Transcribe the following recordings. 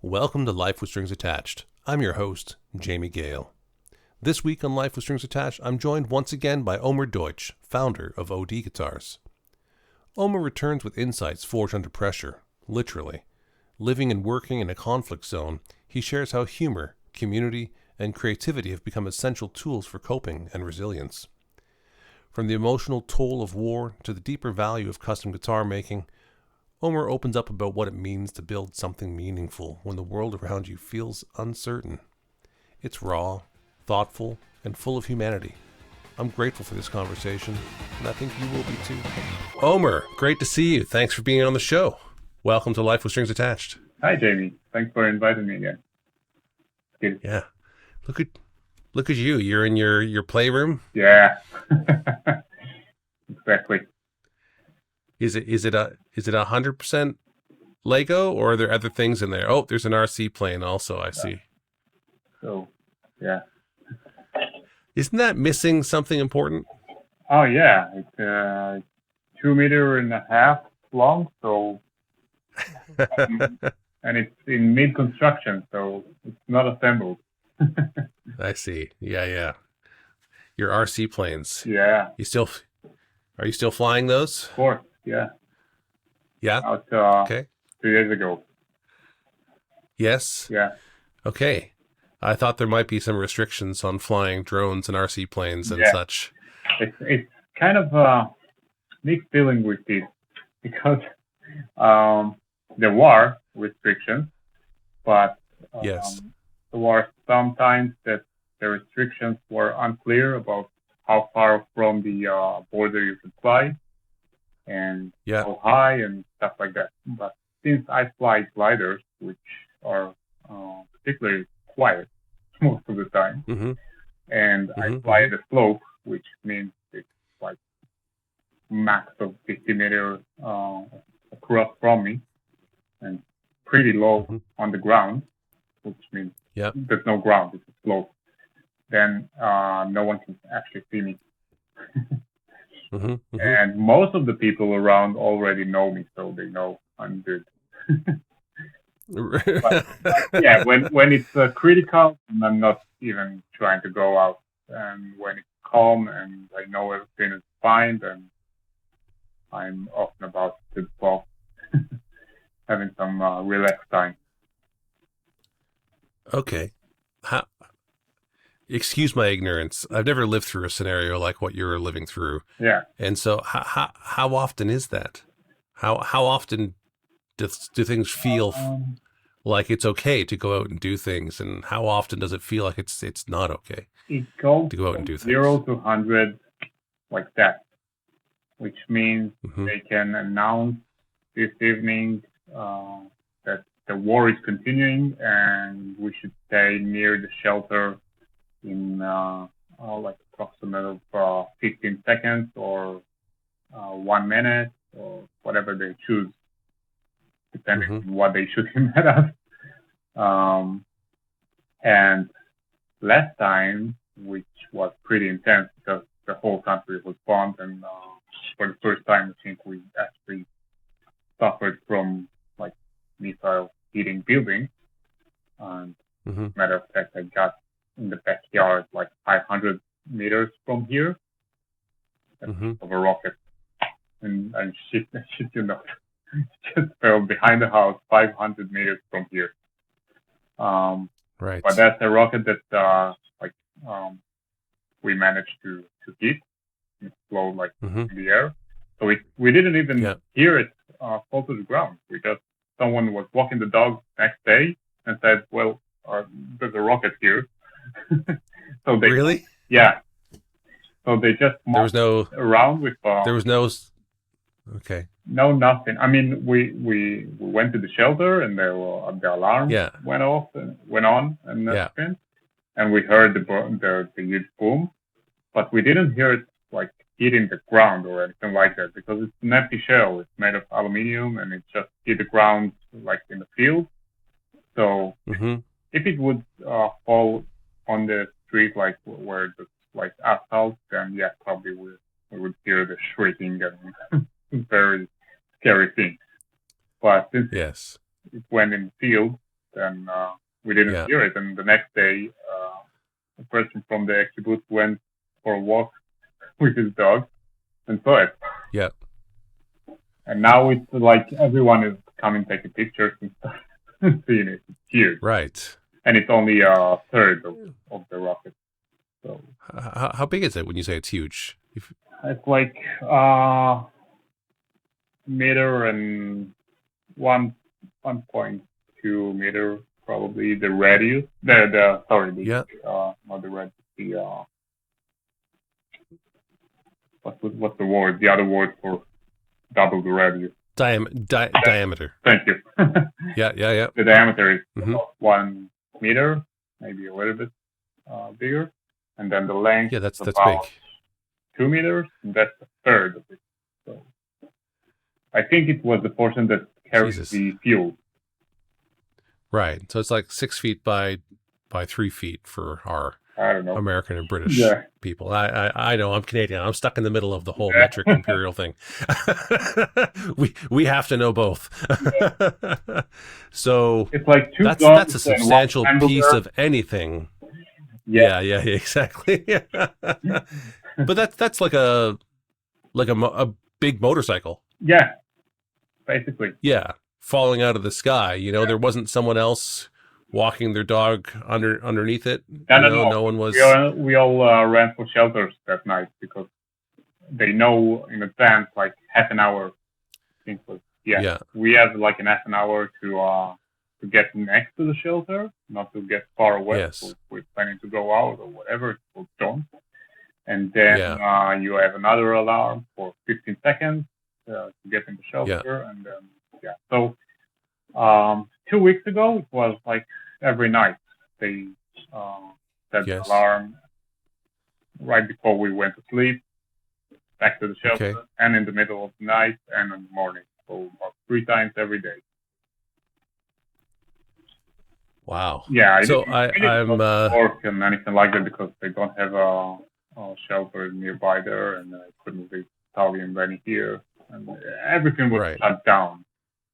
Welcome to Life with Strings Attached. I'm your host, Jamie Gale. This week on Life with Strings Attached, I'm joined once again by Omer Deutsch, founder of OD Guitars. Omer returns with insights forged under pressure, literally. Living and working in a conflict zone, he shares how humor, community, and creativity have become essential tools for coping and resilience. From the emotional toll of war to the deeper value of custom guitar making, Omer opens up about what it means to build something meaningful when the world around you feels uncertain. It's raw, thoughtful, and full of humanity. I'm grateful for this conversation, and I think you will be too. Omer, great to see you. Thanks for being on the show. Welcome to Life with Strings Attached. Hi, Jamie. Thanks for inviting me again. Good. Yeah. Look at you. You're in your playroom? Yeah. Exactly. Is it 100% Lego, or are there other things in there? Oh, there's an RC plane also, I see. So, yeah. Isn't that missing something important? Oh, yeah. It's 2.5 meters long, so and it's in mid-construction, so it's not assembled. I see. Yeah. Your RC planes. Yeah. Are you still flying those? Of course, yeah. Yeah? Out Okay. 2 years ago. Yes? Yeah. Okay. I thought there might be some restrictions on flying drones and RC planes and such. It's kind of a mixed feeling with this because there were restrictions, but Yes. there were sometimes that the restrictions were unclear about how far from the border you could fly and how high and stuff like that. But since I fly gliders, which are particularly quiet most of the time, and I fly the slope, which means it's like max of 50 meters across from me and pretty low on the ground, which means there's no ground, it's a slope. Then no one can actually see me. And most of the people around already know me, so they know I'm good. but yeah, when it's critical, I'm not even trying to go out. And when it's calm and I know everything is fine, then I'm often about to fall, having some relaxed time. Okay. Excuse my ignorance. I've never lived through a scenario like what you're living through. Yeah. And so how often is that? How often do things feel like it's okay to go out and do things, and how often does it feel like it's not okay to go out and do things? 0 to 100 like that, which means they can announce this evening that the war is continuing and we should stay near the shelter in like approximate of 15 seconds or 1 minute or whatever they choose, depending on what they shoot him at us. And last time, which was pretty intense because the whole country was bombed, and for the first time, I think we actually suffered from like missile hitting buildings. And matter of fact, I got in the backyard like 500 meters from here of a rocket, and shit you know, just fell behind the house 500 meters from here. Right. But that's a rocket that we managed to hit. It flowed like in the air, so we didn't even hear it fall to the ground. Someone was walking the dog next day and said, "Well, there's a rocket here." So they really? Yeah. So they just there was no around with. There was no. Okay. No, nothing. I mean, we went to the shelter and the alarm went off and went on and everything, and we heard the huge boom, but we didn't hear it like hitting the ground or anything like that because it's an empty shell. It's made of aluminium and it just hit the ground like in the field. So if it would fall on the street like where it's like asphalt, then probably we would hear the shrieking and very scary thing. But since it went in the field, then we didn't hear it. And the next day, a person from the kibbutz went for a walk with his dog and saw it. Yeah. And now it's like everyone is coming taking pictures and stuff and seeing it. It's huge. Right. And it's only a third of the rocket. So how big is it when you say it's huge? It's like meter and 1.2 meter probably the radius. Not the radius. What's the word? The other word for double the radius. Diameter. Thank you. Yeah. The diameter is about 1 meter, maybe a little bit bigger, and then the length. Yeah, that's about big. 2 meters, and that's a third of it. So I think it was the portion that carries the fuel. Right. So it's like 6 feet by 3 feet for our American and British people. I know I'm Canadian. I'm stuck in the middle of the whole metric imperial thing. we have to know both. So it's like that's a substantial piece of anything. Yeah, exactly. But that's like a big motorcycle. Yeah, basically. Yeah, falling out of the sky. There wasn't someone else walking their dog underneath it. No one was. We all ran for shelters that night because they know in advance, like half an hour. I think we have like an half an hour to get next to the shelter, not to get far away. Yes. So we're planning to go out or whatever. It's don't. And then you have another alarm for 15 seconds to get in the shelter, and then So 2 weeks ago, it was like every night they set the alarm right before we went to sleep, back to the shelter, and in the middle of the night and in the morning. So about 3 times every day. Wow. Yeah. I'm work and anything like that because they don't have a shelter nearby there, and I couldn't be Italian any here, and everything was shut down.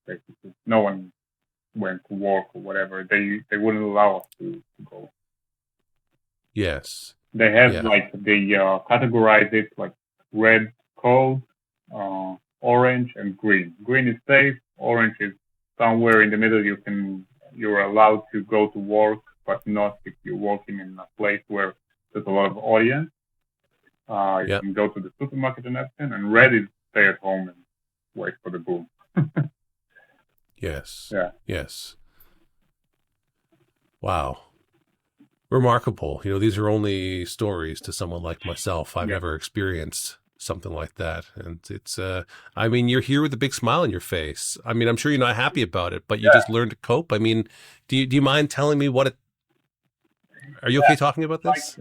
Basically, no one went to work or whatever. They wouldn't allow us to go. Yes. They have they categorize it like red, cold, orange, and green. Green is safe. Orange is somewhere in the middle. You're allowed to go to work, but not if you're working in a place where there's a lot of audience. You can go to the supermarket and everything. And red is stay at home and wait for the boom. Yes. Yeah. Yes. Wow. Remarkable. These are only stories to someone like myself. I've never experienced something like that. And it's, you're here with a big smile on your face. I'm sure you're not happy about it, but you just learned to cope. Do you mind telling me are you okay talking about this?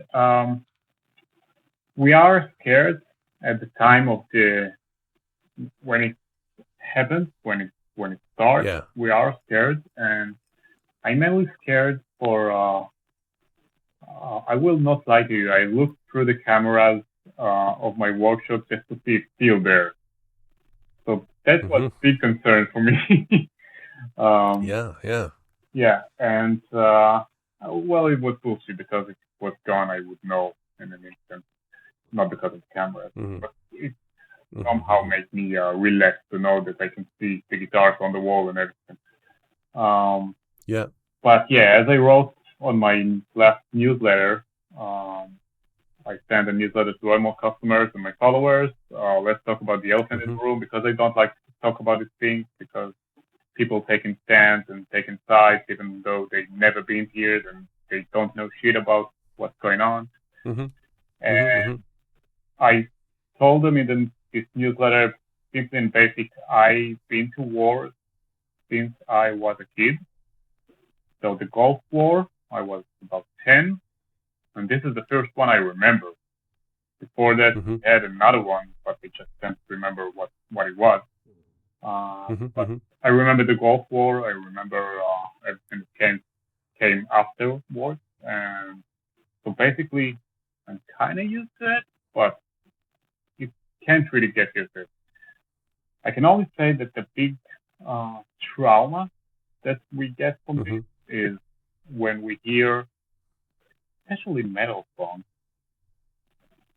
We are scared at the time of when it happens, when it starts. Yeah. We are scared, and I'm mainly scared for. I will not lie to you. I looked through the cameras of my workshop just to see it's still there. So that was a big concern for me. Yeah, and it was bullshit because if it was gone, I would know in an instant. Not because of the cameras, but it somehow made me relaxed to know that I can see the guitars on the wall and everything. But as I wrote on my last newsletter, I sent a newsletter to all my customers and my followers. Let's talk about the elephant in the room, because I don't like to talk about these things because people taking stands and taking sides, even though they've never been here and they don't know shit about what's going on. And I told them in this newsletter, simply and basic, I've been to wars since I was a kid. So the Gulf War, I was about 10, and this is the first one I remember. Before that, we had another one, but I just can't remember what it was. But I remember the Gulf War. I remember everything that came afterwards. And so basically, I'm kind of used to it, but you can't really get used to it. I can only say that the big trauma that we get from this is when we hear, especially metal songs,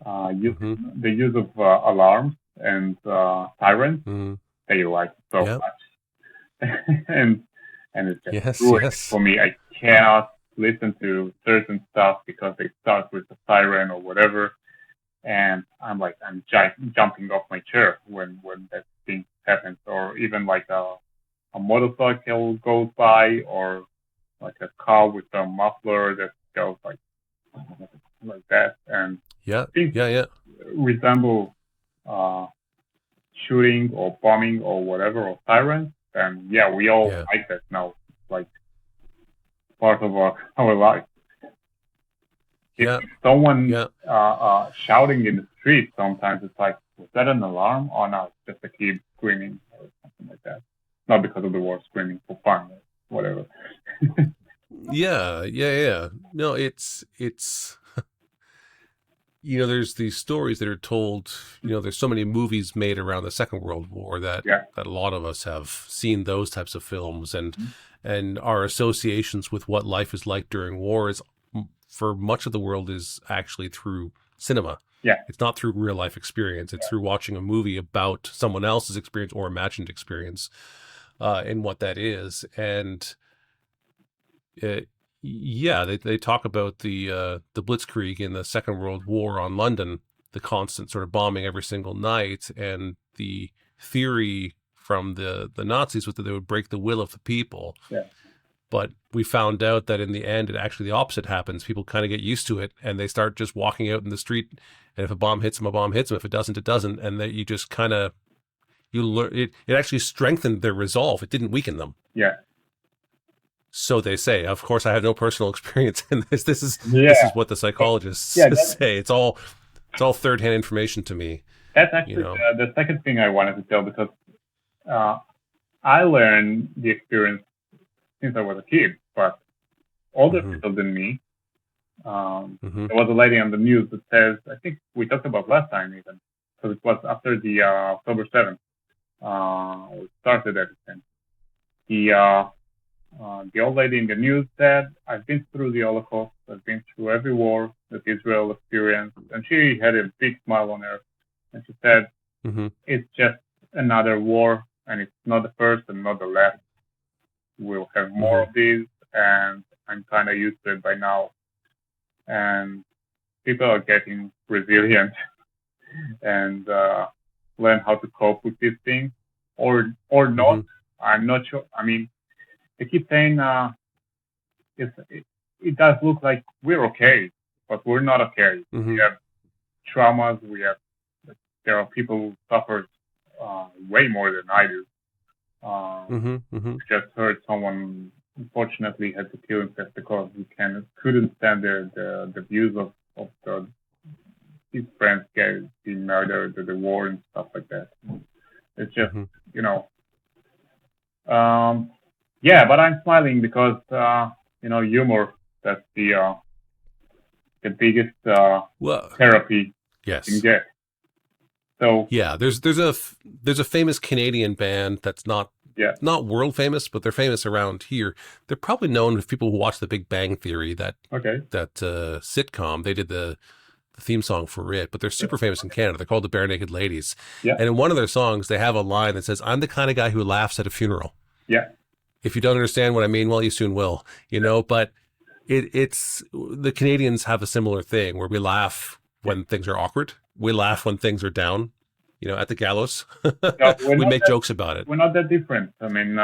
the use of alarms and sirens. They like so much, and it's just ruined for me. I cannot listen to certain stuff because they start with a siren or whatever, and I'm jumping off my chair when that thing happens, or even like a motorcycle goes by, or like a car with a muffler that goes like that, and things resemble shooting or bombing or whatever, or sirens. And we all like that now. It's like part of our life. If someone shouting in the street, sometimes it's like, was that an alarm? Or no, it's just a kid screaming or something like that. Not because of the war, screaming for fun, or whatever. No, it's there's these stories that are told, there's so many movies made around the Second World War that a lot of us have seen those types of films, and our associations with what life is like during war is, for much of the world, is actually through cinema. It's not through real life experience. It's through watching a movie about someone else's experience or imagined experience, and what that is. And they talk about the Blitzkrieg in the Second World War on London, the constant sort of bombing every single night, and the theory from the Nazis was that they would break the will of the people. But we found out that in the end, actually the opposite happens. People kind of get used to it, and they start just walking out in the street, and if a bomb hits them, a bomb hits them. If it doesn't, it doesn't. And that you just kind of, you learn, it actually strengthened their resolve. It didn't weaken them. So they say. Of course, I have no personal experience in this. This is what the psychologists say. It's all third-hand information to me. That's actually the second thing I wanted to tell, because I learned the experience since I was a kid, but older people than me. There was a lady on the news that says, I think we talked about last time even, because it was after the October 7th. We started everything. The old lady in the news said, I've been through the Holocaust, I've been through every war that Israel experienced, and she had a big smile on her, and she said, it's just another war, and it's not the first and not the last. We'll have more of these, and I'm kind of used to it by now. And people are getting resilient and learn how to cope with these things, or not. I'm not sure. I mean, they keep saying it does look like we're okay, but we're not okay. We have traumas. There are people who suffer way more than I do. Just heard someone unfortunately had to kill himself because he couldn't stand the views of his friends being murdered, the war and stuff like that. It's just but I'm smiling because humor, that's the biggest therapy you can get. So there's a famous Canadian band that's not world famous, but they're famous around here. They're probably known if people who watch The Big Bang Theory, that sitcom. They did the theme song for it, but they're super famous in Canada. They're called the Bare Naked Ladies. And in one of their songs, they have a line that says, "I'm the kind of guy who laughs at a funeral." If you don't understand what I mean, well, you soon will. But it's the Canadians have a similar thing where we laugh when things are awkward. We laugh when things are down, at the gallows. We make jokes about it. We're not that different. I mean,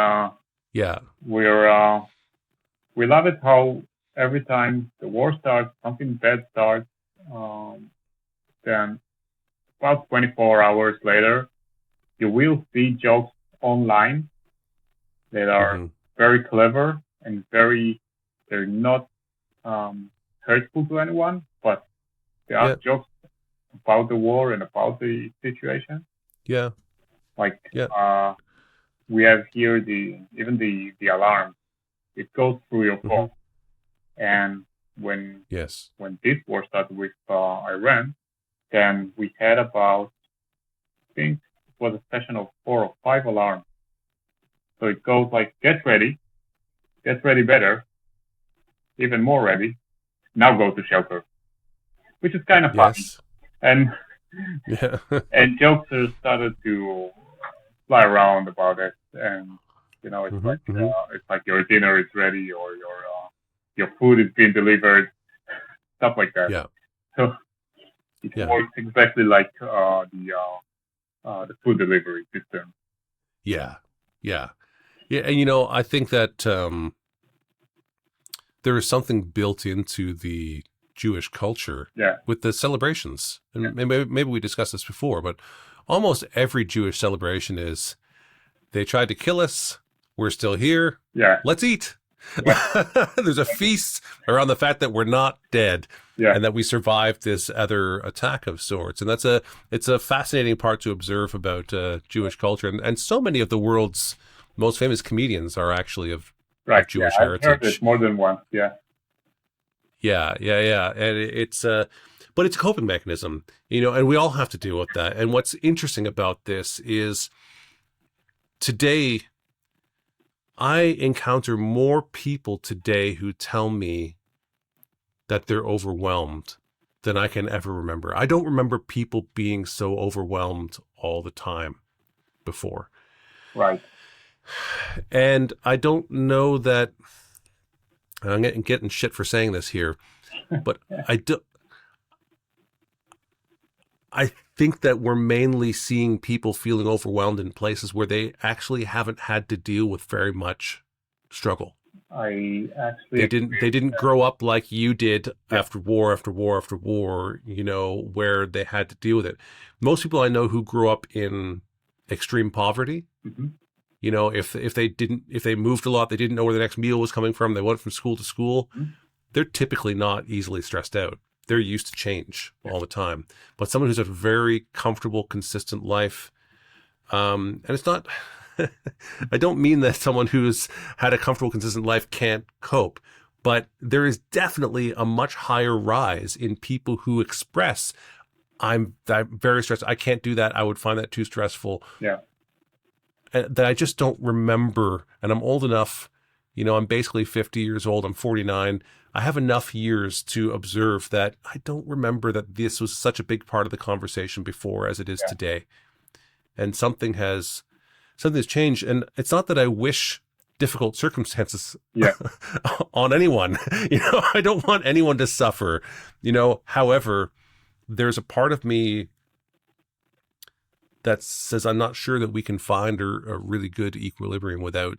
we love it how every time the war starts, something bad starts, then about 24 hours later, you will see jokes online that are very clever and they're not hurtful to anyone, but they are jokes about the war and about the situation. We have here the alarm. It goes through your phone. And when this war started with Iran, then we had about, I think it was a session of 4 or 5 alarms. So it goes like, get ready better. even more ready. Now go to shelter, which is kind of funny. And and jokes started to fly around about it, and it's like your dinner is ready or your food is being delivered, stuff like that. Yeah. So it works exactly like the food delivery system. Yeah. And I think that there is something built into the Jewish culture with the celebrations. And maybe we discussed this before, but almost every Jewish celebration is, they tried to kill us, we're still here, let's eat. There's a feast around the fact that we're not dead and that we survived this other attack of sorts. And it's a fascinating part to observe about Jewish culture. And so many of the world's most famous comedians are actually of Jewish heritage. I've heard it more than once, Yeah. And but it's a coping mechanism, and we all have to deal with that. And what's interesting about this is today, I encounter more people today who tell me that they're overwhelmed than I can ever remember. I don't remember people being so overwhelmed all the time before. Right. And I don't know that, I'm getting shit for saying this here, but I think that we're mainly seeing people feeling overwhelmed in places where they actually haven't had to deal with very much struggle. I actually they didn't grow up like you did after war after war after war, where they had to deal with it. Most people I know who grew up in extreme poverty, if they moved a lot, they didn't know where the next meal was coming from, they went from school to school, they're typically not easily stressed out. They're used to change all the time. But someone who's a very comfortable, consistent life, and it's not, I don't mean that someone who's had a comfortable, consistent life can't cope, but there is definitely a much higher rise in people who express, I'm very stressed, I can't do that, I would find that too stressful. Yeah. That I just don't remember, and I'm old enough, I'm basically 50 years old, I'm 49, I have enough years to observe that I don't remember that this was such a big part of the conversation before as it is today. And something has changed. And it's not that I wish difficult circumstances on anyone. I don't want anyone to suffer. However, there's a part of me that says I'm not sure that we can find a really good equilibrium without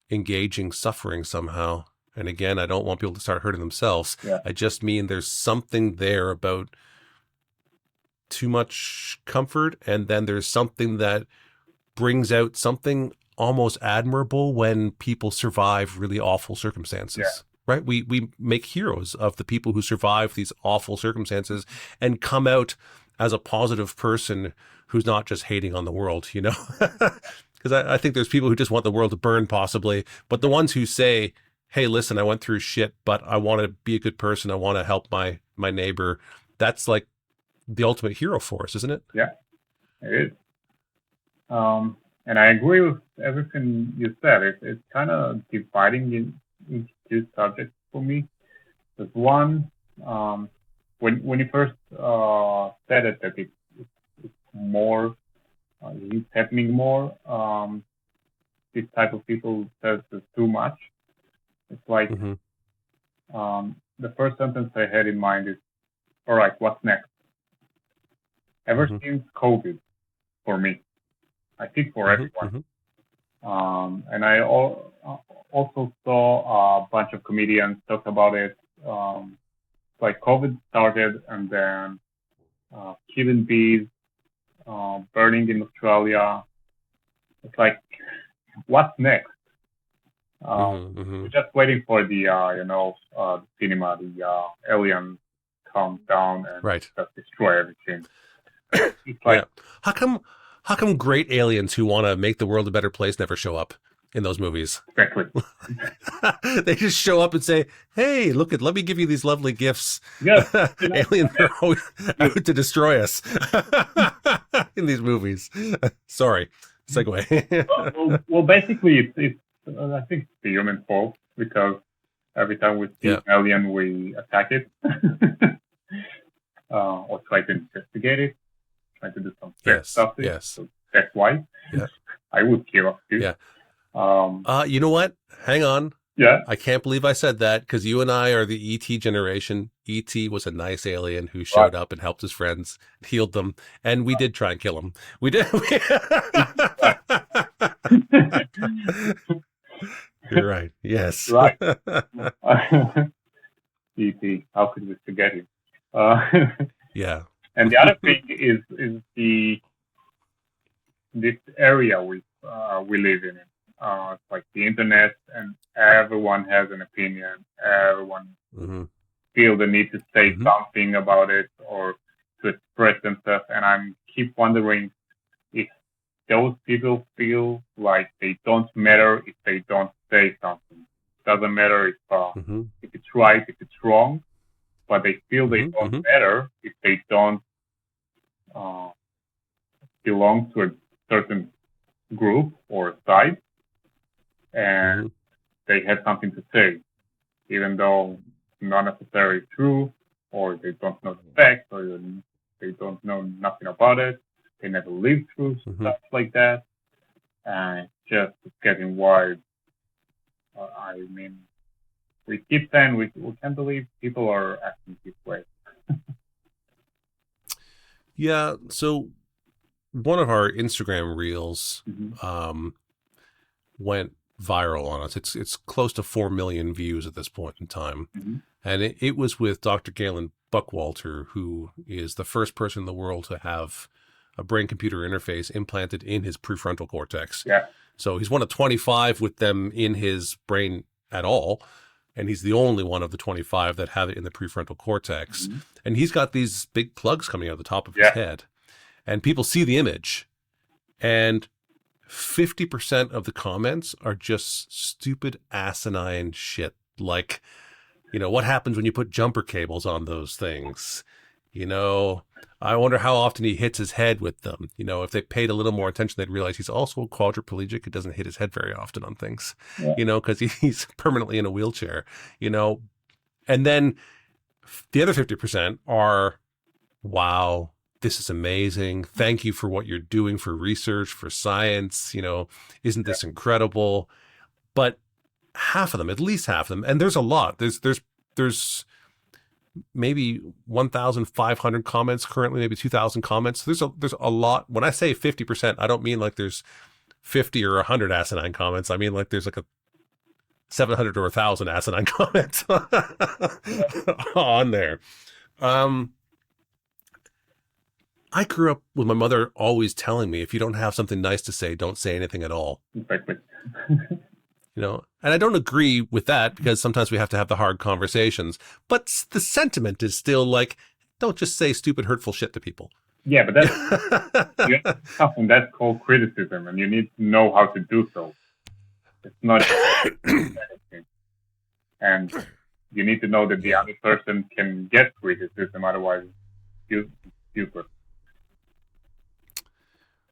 engaging suffering somehow. And again, I don't want people to start hurting themselves. I just mean there's something there about too much comfort, and then there's something that brings out something almost admirable when people survive really awful circumstances. Right? We make heroes of the people who survive these awful circumstances and come out as a positive person who's not just hating on the world, Because I think there's people who just want the world to burn possibly, but the ones who say, hey, listen, I went through shit, but I want to be a good person, I want to help my neighbor, that's like the ultimate hero for us, isn't it? Yeah, it is. And I agree with everything you said. It's kind of dividing into two subjects for me. There's one, when you first said it, that it's more, it's happening more. This type of people says there's too much. It's like the first sentence I had in mind is, all right, what's next? Ever since COVID, for me, I think for everyone. And I also saw a bunch of comedians talk about it. Like COVID started, and then killing bees, burning in Australia. It's like, what's next? We're just waiting for the cinema, the alien comes down and just destroy everything. It's like, how come great aliens who want to make the world a better place never show up in those movies? Exactly. They just show up and say, hey, let me give you these lovely gifts. Yes. Aliens are always out to destroy us in these movies. Sorry, segue. well, basically, it's I think it's the human fault, because Every time we see an alien, we attack it or try to investigate it, try to do some stuff. Yes. So that's why I would kill us too. Yeah. You know what? Hang on. Yeah. I can't believe I said that because you and I are the E.T. generation. E.T. was a nice alien who showed up and helped his friends, healed them, and we did try and kill him. We did. You're right. Yes. Right. E.T. How could we forget him? Yeah. And the other thing is this area we live in. It's like the internet, and everyone has an opinion. Everyone feel the need to say something about it or to express themselves. And I keep wondering if those people feel like they don't matter if they don't say something. Doesn't matter if it's right, if it's wrong, but they feel they don't matter if they don't belong to a certain group or side. And they have something to say, even though not necessarily true, or they don't know the facts, or they don't know nothing about it. They never lived through stuff like that, and it's getting wild. I mean, we keep saying we can't believe people are acting this way. Yeah. So one of our Instagram reels went viral on us. It's close to 4 million views at this point in time. And it was with Dr. Gale Buckwalter, who is the first person in the world to have a brain-computer interface implanted in his prefrontal cortex. Yeah. So he's one of 25 with them in his brain at all. And he's the only one of the 25 that have it in the prefrontal cortex. And he's got these big plugs coming out of the top of his head. And people see the image. And 50% of the comments are just stupid, asinine shit. Like, what happens when you put jumper cables on those things? I wonder how often he hits his head with them. If they paid a little more attention, they'd realize he's also quadriplegic. He doesn't hit his head very often on things, because he's permanently in a wheelchair, And then the other 50% are, wow, this is amazing. Thank you for what you're doing for research, for science. Isn't this incredible? But half of them, at least half of them, and there's a lot. There's maybe 1,500 comments currently, maybe 2,000 comments. There's a lot. When I say 50%, I don't mean like there's 50 or 100 asinine comments. I mean like there's like a 700 or 1,000 asinine comments on there. I grew up with my mother always telling me, if you don't have something nice to say, don't say anything at all. Exactly. And I don't agree with that because sometimes we have to have the hard conversations. But the sentiment is still like, don't just say stupid, hurtful shit to people. Yeah, but that's something that's called criticism, and you need to know how to do so. It's not anything. And you need to know that the other person can get criticism, otherwise it's useless.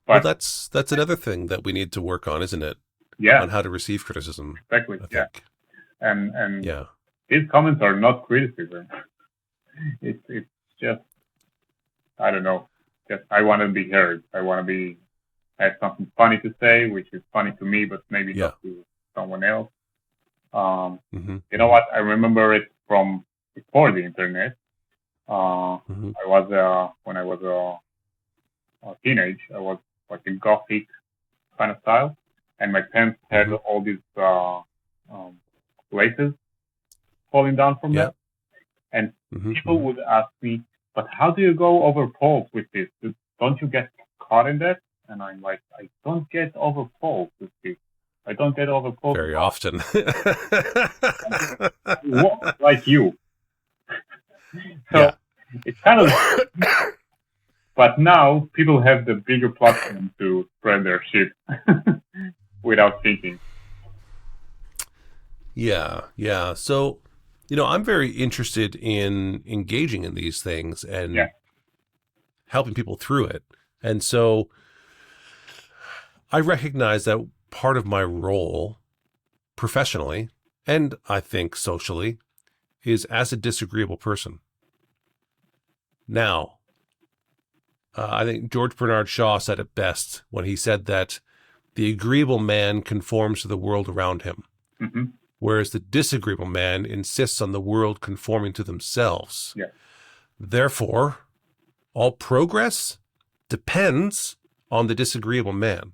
Well, that's another thing that we need to work on, isn't it? Yeah. On how to receive criticism. Exactly. I think. And these comments are not criticism. It's just, I don't know. Just I want to be heard. I want to have something funny to say, which is funny to me, but maybe not to someone else. You know what? I remember it from before the internet. I was when I was a teenage. I was like a gothic kind of style, and my parents had all these laces falling down from them, and people would ask me, "But how do you go over poles with this? Don't you get caught in that?" And I'm like, "I don't get over poles with this. I don't get over poles very often." Like you. So it's kind of. But now people have the bigger platform to spread their shit without thinking. Yeah. So, I'm very interested in engaging in these things and helping people through it. And so I recognize that part of my role professionally and I think socially, is as a disagreeable person. Now, I think George Bernard Shaw said it best when he said that the agreeable man conforms to the world around him, whereas the disagreeable man insists on the world conforming to themselves. Yeah. Therefore, all progress depends on the disagreeable man.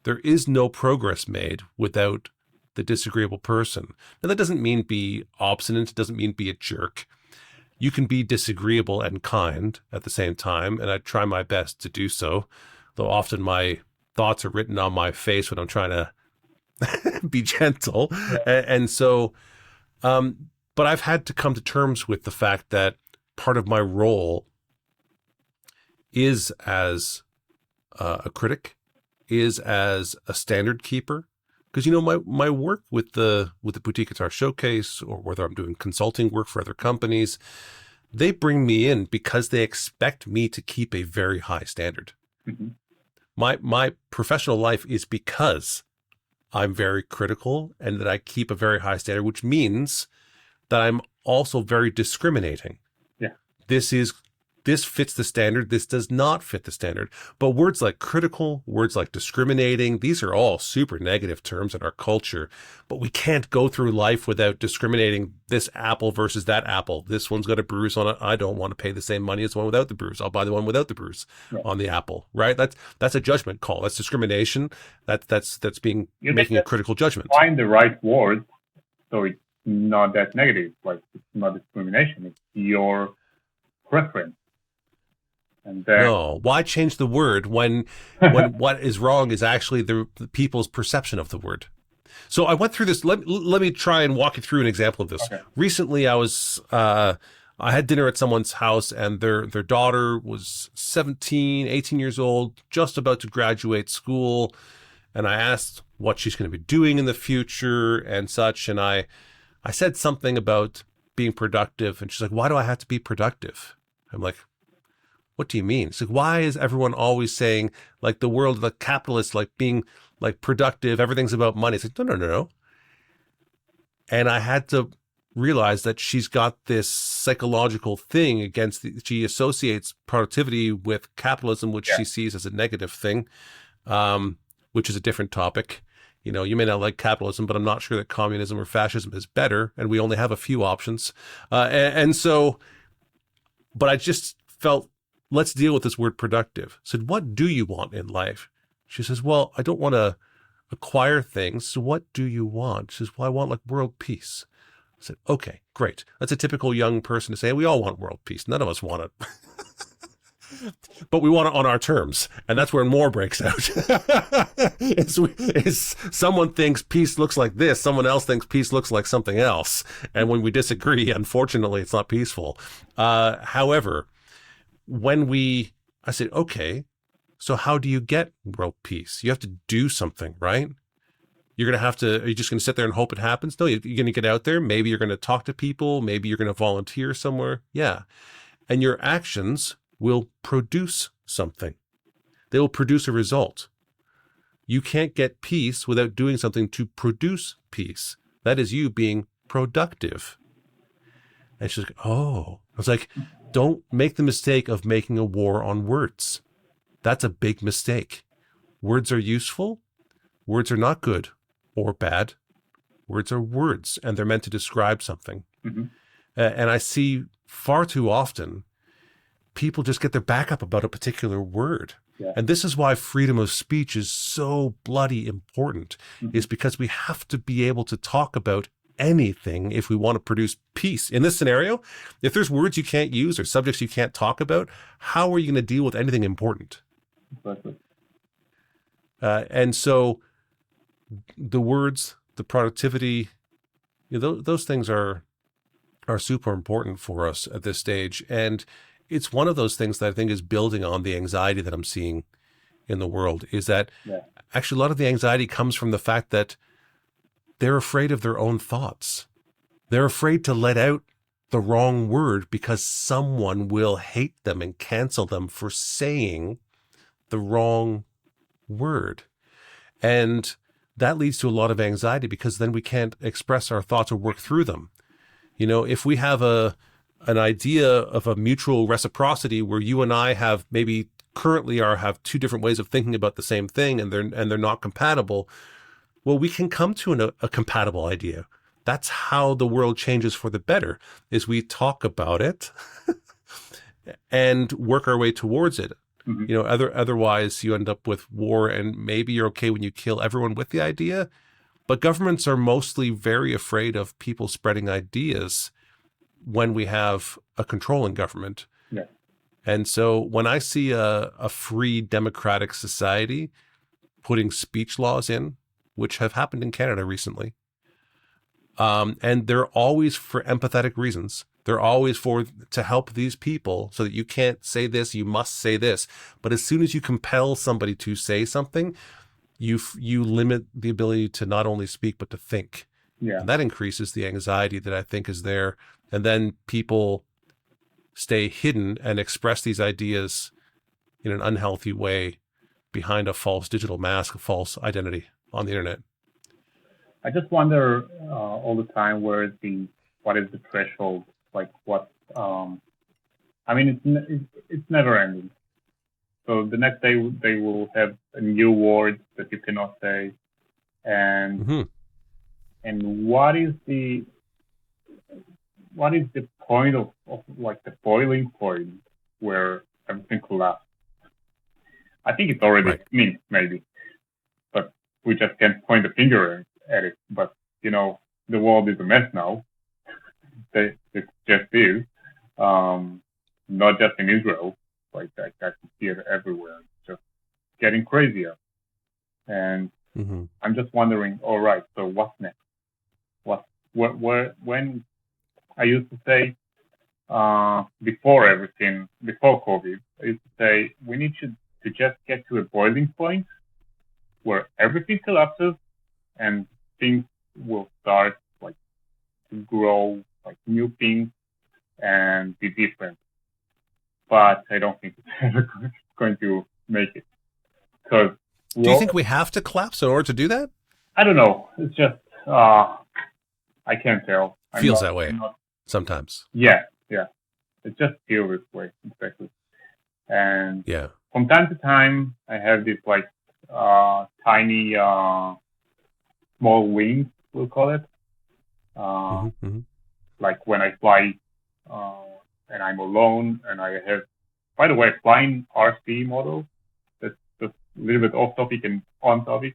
There is no progress made without the disagreeable person. Now, that doesn't mean be obstinate. It doesn't mean be a jerk. You can be disagreeable and kind at the same time, and I try my best to do so, though often my thoughts are written on my face when I'm trying to be gentle. Yeah. And so, but I've had to come to terms with the fact that part of my role is as a critic, is as a standard keeper. Because, you know, my work with the Boutique Guitar Showcase, or whether I'm doing consulting work for other companies, they bring me in because they expect me to keep a very high standard. My professional life is because I'm very critical and that I keep a very high standard, which means that I'm also very discriminating. Yeah. This fits the standard. This does not fit the standard. But words like critical, words like discriminating, these are all super negative terms in our culture. But we can't go through life without discriminating this apple versus that apple. This one's got a bruise on it. I don't want to pay the same money as the one without the bruise. I'll buy the one without the bruise on the apple, right? That's a judgment call. That's discrimination. That's making a critical judgment. Find the right word so it's not that negative. Like, it's not discrimination. It's your preference. And no, why change the word when what is wrong is actually the people's perception of the word? So I went through this. Let me try and walk you through an example of this. Okay. Recently, I had dinner at someone's house, and their daughter was 17, 18 years old, just about to graduate school. And I asked what she's going to be doing in the future and such. And I said something about being productive. And she's like, why do I have to be productive? I'm like, what do you mean? It's like, why is everyone always saying, like, the world, the capitalists, like being like productive, everything's about money? It's like, no. And I had to realize that she's got this psychological thing she associates productivity with capitalism, which she sees as a negative thing, which is a different topic. You know, you may not like capitalism, but I'm not sure that communism or fascism is better. And we only have a few options. And so, but I just felt, let's deal with this word productive. I said, what do you want in life? She says, well, I don't want to acquire things. So what do you want? She says, well, I want like world peace. I said, okay, great. That's a typical young person to say. We all want world peace. None of us want it. But we want it on our terms. And that's where more breaks out. is someone thinks peace looks like this. Someone else thinks peace looks like something else. And when we disagree, unfortunately, it's not peaceful. However, I said, okay, so how do you get world peace? You have to do something, right? Are you just going to sit there and hope it happens? No, you're going to get out there. Maybe you're going to talk to people. Maybe you're going to volunteer somewhere. Yeah. And your actions will produce something. They will produce a result. You can't get peace without doing something to produce peace. That is you being productive. And she's like, oh. I was like, don't make the mistake of making a war on words. That's a big mistake. Words are useful. Words are not good or bad. Words are words, and they're meant to describe something. And I see far too often people just get their back up about a particular word. Yeah. And this is why freedom of speech is so bloody important, is because we have to be able to talk about anything if we want to produce peace. In this scenario, if there's words you can't use or subjects you can't talk about, how are you going to deal with anything important? Exactly. And so the words, the productivity, those things are super important for us at this stage. And it's one of those things that I think is building on the anxiety that I'm seeing in the world, is that actually a lot of the anxiety comes from the fact that they're afraid of their own thoughts. They're afraid to let out the wrong word because someone will hate them and cancel them for saying the wrong word. And that leads to a lot of anxiety because then we can't express our thoughts or work through them. If we have an idea of a mutual reciprocity where you and I have maybe currently have two different ways of thinking about the same thing and they're not compatible, well, we can come to a compatible idea. That's how the world changes for the better, is we talk about it and work our way towards it. Mm-hmm. Otherwise you end up with war, and maybe you're okay when you kill everyone with the idea. But governments are mostly very afraid of people spreading ideas when we have a controlling government. Yeah. And so when I see a free democratic society putting speech laws in, which have happened in Canada recently, and they're always for empathetic reasons. They're always to help these people so that you can't say this, you must say this. But as soon as you compel somebody to say something, you limit the ability to not only speak, but to think. Yeah. And that increases the anxiety that I think is there. And then people stay hidden and express these ideas in an unhealthy way behind a false digital mask, a false identity on the internet. I just wonder all the time what is the threshold? Like what? I mean, it's never ending. So the next day they will have a new word that you cannot say, and Mm-hmm. and what is the point of like the boiling point where everything collapses? I think it's already me, maybe, but we just can't point the finger at it. But the world is a mess now. It just is. Not just in Israel. Like I can see it everywhere. It's just getting crazier. And Mm-hmm. I'm just wondering, all right, so what's next? When I used to say, before COVID, I used to say, we need to just get to a boiling point where everything collapses and things will start like to grow, like new things and be different. But I don't think it's ever going to make it. Because do you think we have to collapse in order to do that? I don't know. It's just I can't tell. Feels that way sometimes. Yeah. It just feels this way, exactly. And yeah, from time to time, I have these like tiny small wings, we'll call it. mm-hmm. Like when I fly and I'm alone, and I have, by the way, flying RC model. That's just a little bit off topic and on topic.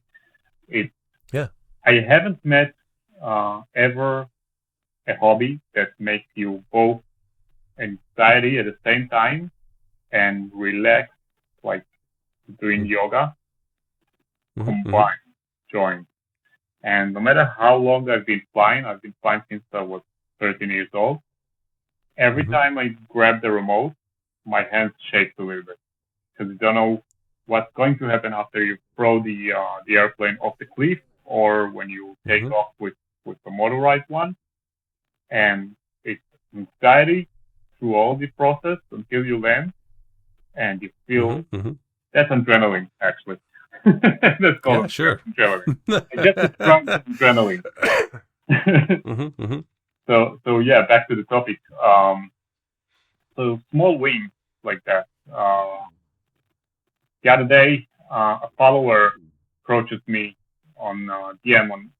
I haven't met ever a hobby that makes you both anxiety at the same time and relax, like doing yoga, combined, joined. And no matter how long I've been flying since I was 13 years old. Every time I grab the remote, my hands shake a little bit because you don't know what's going to happen after you throw the airplane off the cliff or when you take off with the motorized one. And it's anxiety through all the process until you land, and you feel that's adrenaline, actually. That's called adrenaline. Just a strong adrenaline. So yeah, back to the topic. So small wins like that. The other day, a follower approaches me on DM on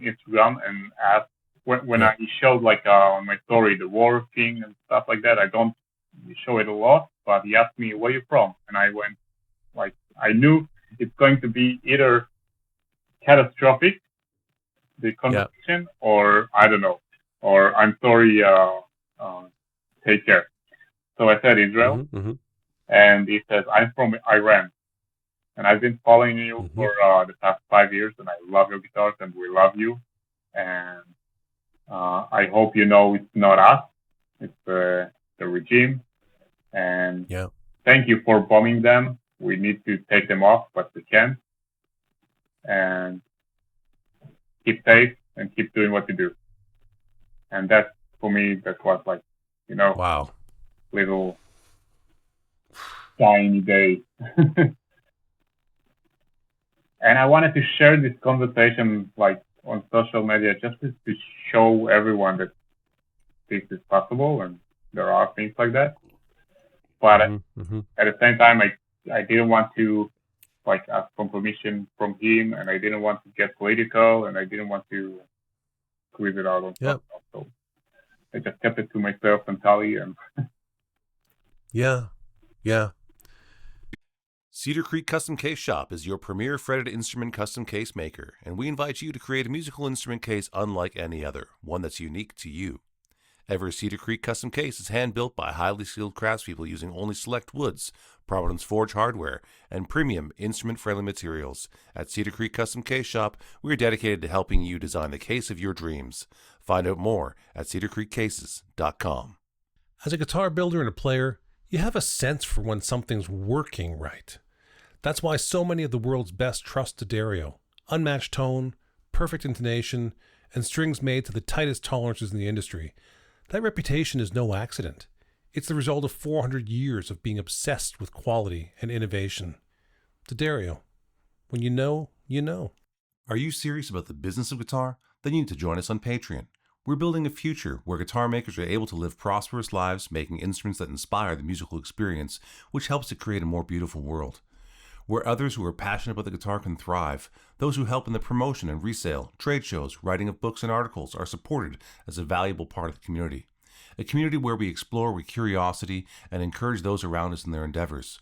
Instagram and asked when I showed like on my story the war thing and stuff like that. I don't show it a lot, but he asked me, "Where are you from?" And I went like I knew it's going to be either catastrophic, the conversation, or I don't know, or I'm sorry, take care. So I said Israel, and he says, I'm from Iran, and I've been following you for the past 5 years, and I love your guitars, and we love you, and I hope you know it's not us, it's the regime, and thank you for bombing them. We need to take them off, but we can't, and keep safe and keep doing what you do. And that, for me, that was like, wow, little tiny day. And I wanted to share this conversation like on social media just to show everyone that this is possible and there are things like that. But at the same time, I didn't want to like ask for permission from him, and I didn't want to get political, and I didn't want to squeeze it out on myself. So I just kept it to myself and Tali. And yeah. Cedar Creek Custom Case Shop is your premier fretted instrument custom case maker, and we invite you to create a musical instrument case unlike any other, one that's unique to you. Every Cedar Creek custom case is hand-built by highly skilled craftspeople using only select woods, Providence Forge hardware, and premium instrument-friendly materials. At Cedar Creek Custom Case Shop, we are dedicated to helping you design the case of your dreams. Find out more at cedarcreekcases.com. As a guitar builder and a player, you have a sense for when something's working right. That's why so many of the world's best trust D'Addario. Unmatched tone, perfect intonation, and strings made to the tightest tolerances in the industry. That reputation is no accident. It's the result of 400 years of being obsessed with quality and innovation. D'Addario. When you know, you know. Are you serious about the business of guitar? Then you need to join us on Patreon. We're building a future where guitar makers are able to live prosperous lives making instruments that inspire the musical experience, which helps to create a more beautiful world. Where others who are passionate about the guitar can thrive, those who help in the promotion and resale, trade shows, writing of books and articles are supported as a valuable part of the community. A community where we explore with curiosity and encourage those around us in their endeavors.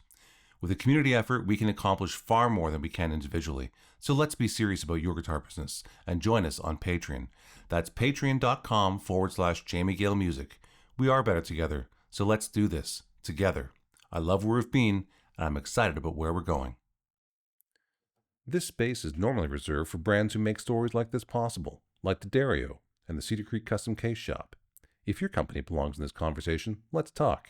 With a community effort, we can accomplish far more than we can individually. So let's be serious about your guitar business and join us on Patreon. That's patreon.com/Jamie Gale Music. We are better together, so let's do this together. I love where we've been, and I'm excited about where we're going. This space is normally reserved for brands who make stories like this possible, like D'Addario and the Cedar Creek Custom Case Shop. If your company belongs in this conversation, let's talk.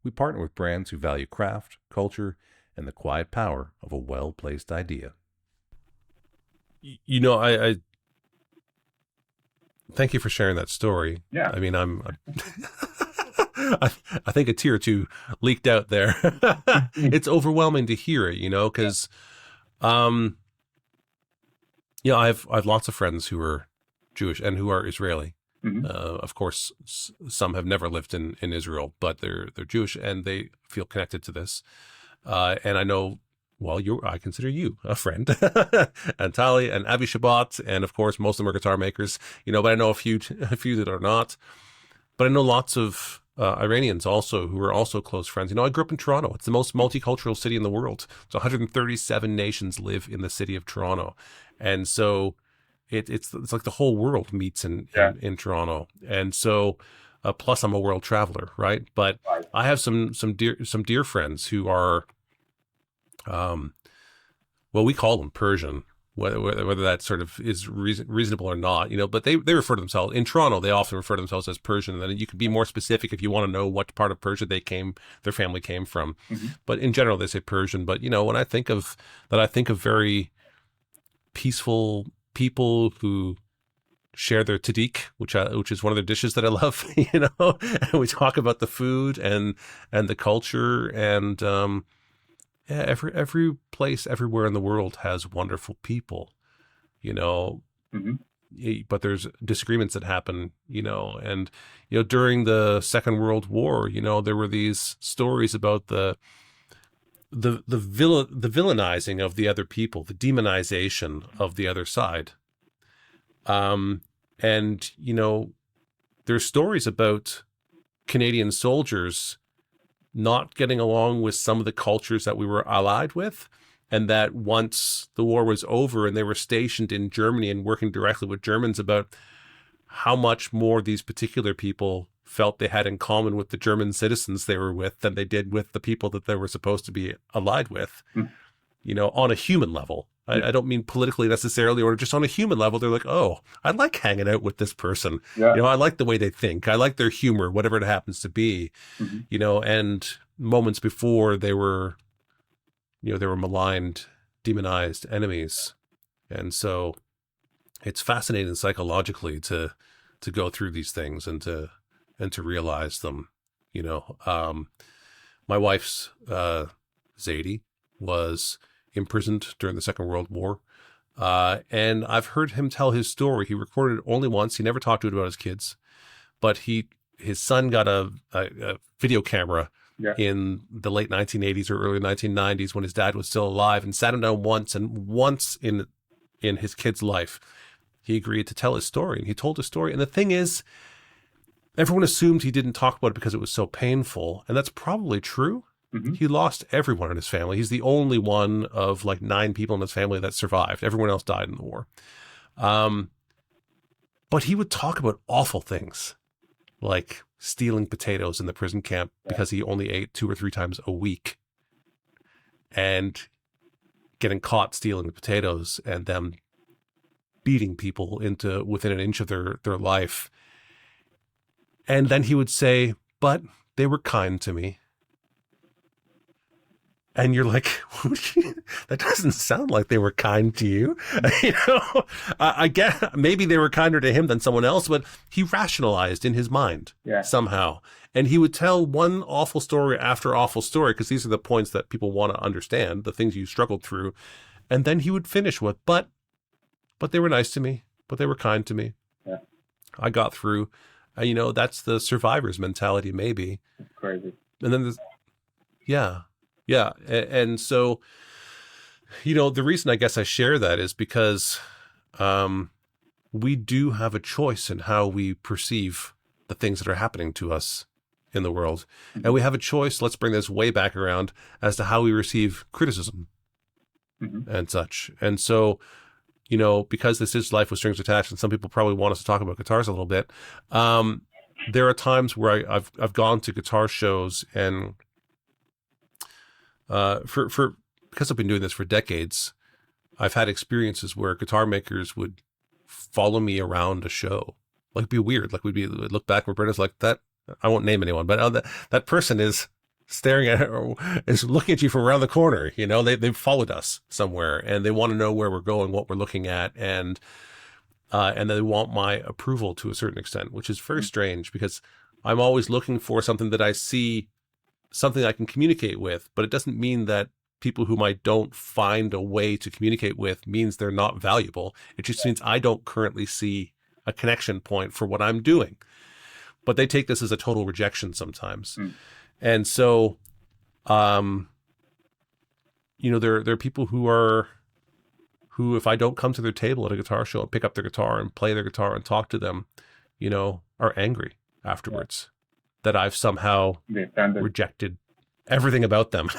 We partner with brands who value craft, culture, and the quiet power of a well-placed idea. You know, I thank you for sharing that story. Yeah. I mean, I think a tear or two leaked out there. It's overwhelming to hear it, because, I have lots of friends who are Jewish and who are Israeli. Mm-hmm. Of course, some have never lived in Israel, but they're Jewish and they feel connected to this. And I know, I consider you a friend, and Tali and Avi Shabbat, and of course, most of them are guitar makers, but I know a few that are not. But I know lots of Iranians also who are also close friends. I grew up in Toronto. It's the most multicultural city in the world. So 137 nations live in the city of Toronto. And so it's like the whole world meets in Toronto. And so plus I'm a world traveler, right? But I have some dear friends who are we call them Persian, whether that sort of is reasonable or not, but they refer to themselves in Toronto. They often refer to themselves as Persian, and then you can be more specific if you want to know what part of Persia their family came from. Mm-hmm. But in general, they say Persian. But when I think of very peaceful people who share their tzadik, which is one of their dishes that I love, and we talk about the food and the culture and. Every place, everywhere in the world has wonderful people, Mm-hmm. But there's disagreements that happen, and, during the Second World War, there were these stories about the villainizing of the other people, the demonization of the other side. And, there's stories about Canadian soldiers not getting along with some of the cultures that we were allied with, and that once the war was over and they were stationed in Germany and working directly with Germans, about how much more these particular people felt they had in common with the German citizens they were with than they did with the people that they were supposed to be allied with, on a human level. I don't mean politically necessarily, or just on a human level. They're like, oh, I like hanging out with this person. Yeah. I like the way they think. I like their humor, whatever it happens to be. Mm-hmm. And moments before they were maligned, demonized enemies. And so it's fascinating psychologically to go through these things and to realize them. My wife's Zadie was imprisoned during the Second World War. And I've heard him tell his story. He recorded it only once. He never talked to it about his kids, but his son got a video camera in the late 1980s or early 1990s when his dad was still alive, and sat him down once in his kid's life, he agreed to tell his story, and he told his story. And the thing is, everyone assumed he didn't talk about it because it was so painful, and that's probably true. Mm-hmm. He lost everyone in his family. He's the only one of like 9 people in his family that survived. Everyone else died in the war. But he would talk about awful things, like stealing potatoes in the prison camp because he only ate 2 or 3 times a week, and getting caught stealing the potatoes and them beating people into within an inch of their life. And then he would say, but they were kind to me. And you're like, that doesn't sound like they were kind to you. I guess maybe they were kinder to him than someone else, but he rationalized in his mind somehow. And he would tell one awful story after awful story, because these are the points that people want to understand, the things you struggled through. And then he would finish with, but they were nice to me, but they were kind to me. Yeah. I got through. That's the survivor's mentality, maybe. It's crazy. And then yeah. And so, the reason I guess I share that is because we do have a choice in how we perceive the things that are happening to us in the world. Mm-hmm. And we have a choice, let's bring this way back around, as to how we receive criticism and such. And so, because this is Life with Strings Attached, and some people probably want us to talk about guitars a little bit, there are times where I've gone to guitar shows, and because I've been doing this for decades, I've had experiences where guitar makers would follow me around a show. Like, it'd be weird. Like, we'd look back, and Roberta's like, that, I won't name anyone, but that person is staring at or is looking at you from around the corner. They've followed us somewhere, and they want to know where we're going, what we're looking at, and they want my approval to a certain extent, which is very strange, because I'm always looking for something that I see, something I can communicate with, but it doesn't mean that people whom I don't find a way to communicate with means they're not valuable. It just means I don't currently see a connection point for what I'm doing. But they take this as a total rejection sometimes. And so, there are people who if I don't come to their table at a guitar show and pick up their guitar and play their guitar and talk to them, are angry afterwards. That I've somehow rejected everything about them.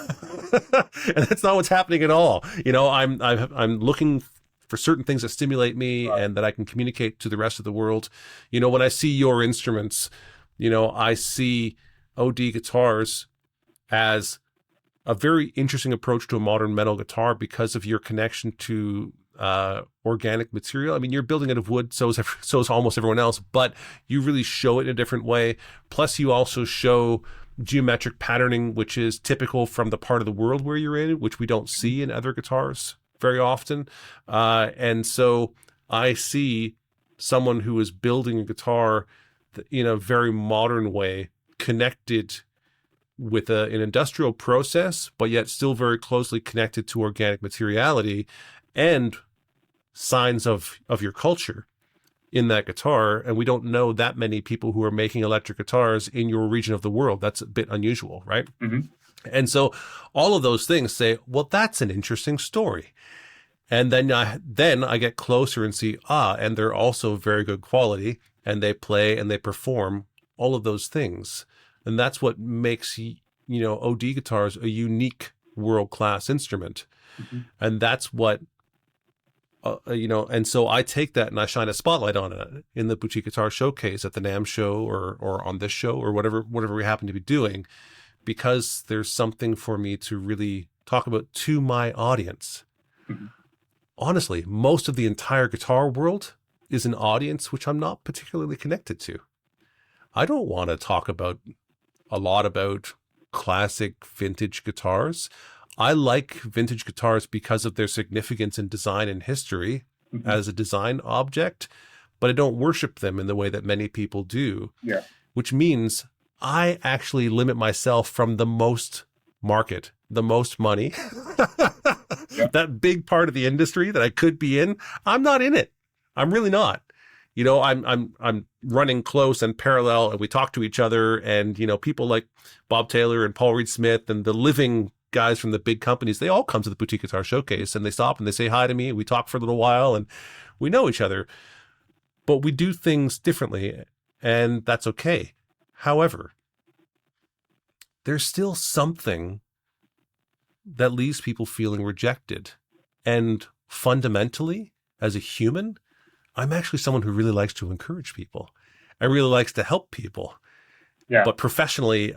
And that's not what's happening at all. I'm looking for certain things that stimulate me and that I can communicate to the rest of the world. When I see your instruments, I see OD guitars as a very interesting approach to a modern metal guitar because of your connection to organic material. I mean, you're building it of wood, so is almost everyone else, but you really show it in a different way. Plus, you also show geometric patterning, which is typical from the part of the world where you're in, which we don't see in other guitars very often. And so I see someone who is building a guitar in a very modern way, connected with an industrial process, but yet still very closely connected to organic materiality and signs of your culture in that guitar. And we don't know that many people who are making electric guitars in your region of the world. That's a bit unusual, right? Mm-hmm. And so all of those things say, well, that's an interesting story. And then I get closer and see, and they're also very good quality, and they play and they perform all of those things. And that's what makes, OD guitars a unique world-class instrument. Mm-hmm. And that's what, and so I take that and I shine a spotlight on it in the Boutique Guitar Showcase at the NAMM show or on this show or whatever we happen to be doing, because there's something for me to really talk about to my audience. Mm-hmm. Honestly, most of the entire guitar world is an audience which I'm not particularly connected to. I don't want to talk a lot about classic vintage guitars. I like vintage guitars because of their significance in design and history as a design object, but I don't worship them in the way that many people do, which means I actually limit myself from the most market, the most money, Yeah. That big part of the industry that I could be in, I'm not in it. I'm really not. You know, I'm running close and parallel, and we talk to each other, and you know, people like Bob Taylor and Paul Reed Smith and the living guys from the big companies, they all come to the Boutique Guitar Showcase, and they stop and they say hi to me, and we talk for a little while, and we know each other, but we do things differently, and that's okay. However, there's still something that leaves people feeling rejected, and fundamentally, as a human, I'm actually someone who really likes to encourage people. I really likes to help people. Yeah. But professionally,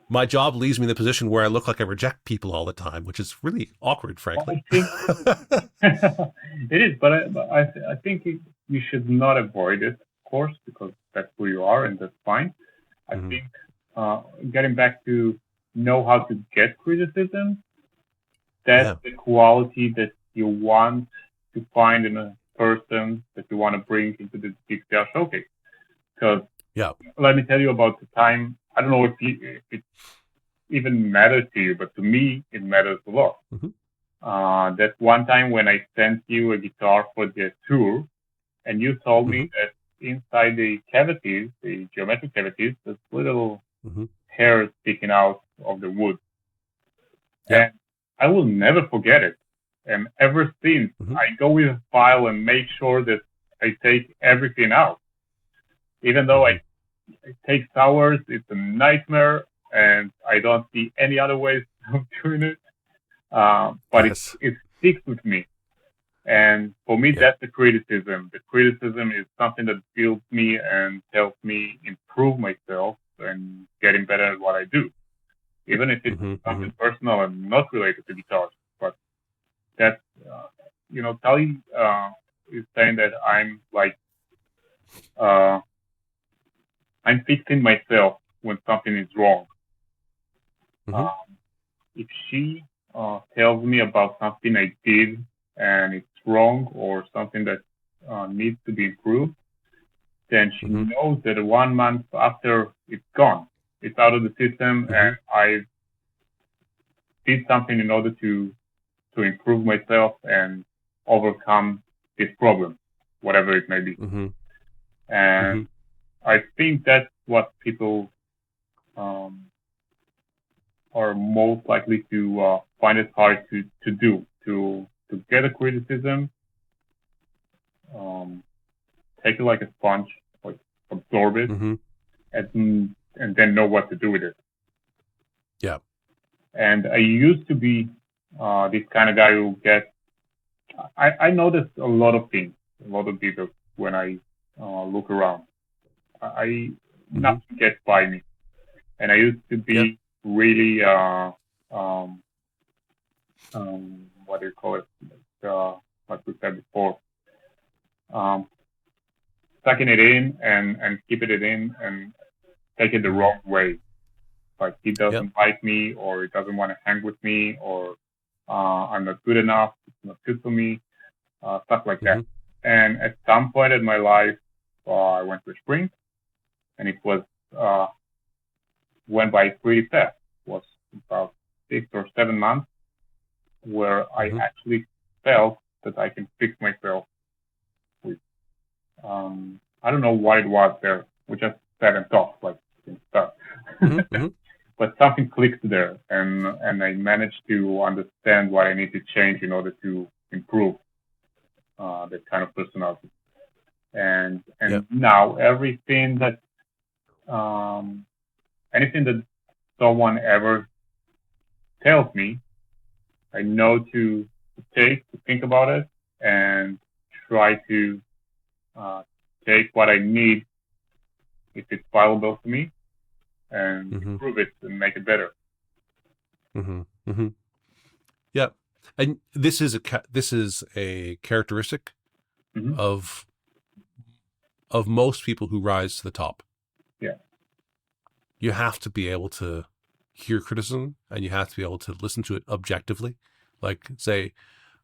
my job leaves me in the position where I look like I reject people all the time, which is really awkward, frankly. It is, but I think you should not avoid it, of course, because that's who you are, and that's fine. I think getting back to know how to get criticism, that's the quality that you want to find in a person that you want to bring into the DXR showcase. Because let me tell you about the time. I don't know if it even matters to you, but to me, it matters a lot. That one time when I sent you a guitar for the tour, and you told me that inside the cavities, the geometric cavities, there's little hairs sticking out of the wood. And I will never forget it. And ever since, I go with a file and make sure that I take everything out. Even though it takes hours, it's a nightmare, and I don't see any other ways of doing it. But it sticks with me. And for me, that's the criticism. The criticism is something that builds me and helps me improve myself and getting better at what I do. Even if it's something personal and not related to guitars. But that's, Tali is saying that I'm like, I'm fixing myself when something is wrong. If she tells me about something I did and it's wrong or something that needs to be improved, then she knows that 1 month after it's gone, it's out of the system, and I did something in order to improve myself and overcome this problem, whatever it may be. And I think that's what people are most likely to find it hard to do, to get a criticism, take it like a sponge, like absorb it, and then know what to do with it. Yeah. And I used to be this kind of guy who gets, I notice a lot of things, a lot of details when I look around. Nothing gets by me. And I used to be really, what do you call it? Like we said before, sucking it in and keeping it in and take it the wrong way. Like he doesn't like me, or he doesn't want to hang with me, or I'm not good enough, it's not good for me, stuff like that. And at some point in my life, I went to a spring, and it was went by pretty fast. It was about 6 or 7 months where I actually felt that I can fix myself with, I don't know what it was there. We just sat and talked like stuff. But something clicked there, and I managed to understand what I need to change in order to improve that kind of personality. And now everything that anything that someone ever tells me, I know to think about it and try to take what I need if it's valuable to me and improve it and make it better. Yeah, and this is a characteristic of most people who rise to the top. Yeah, you have to be able to hear criticism, and you have to be able to listen to it objectively. Like say,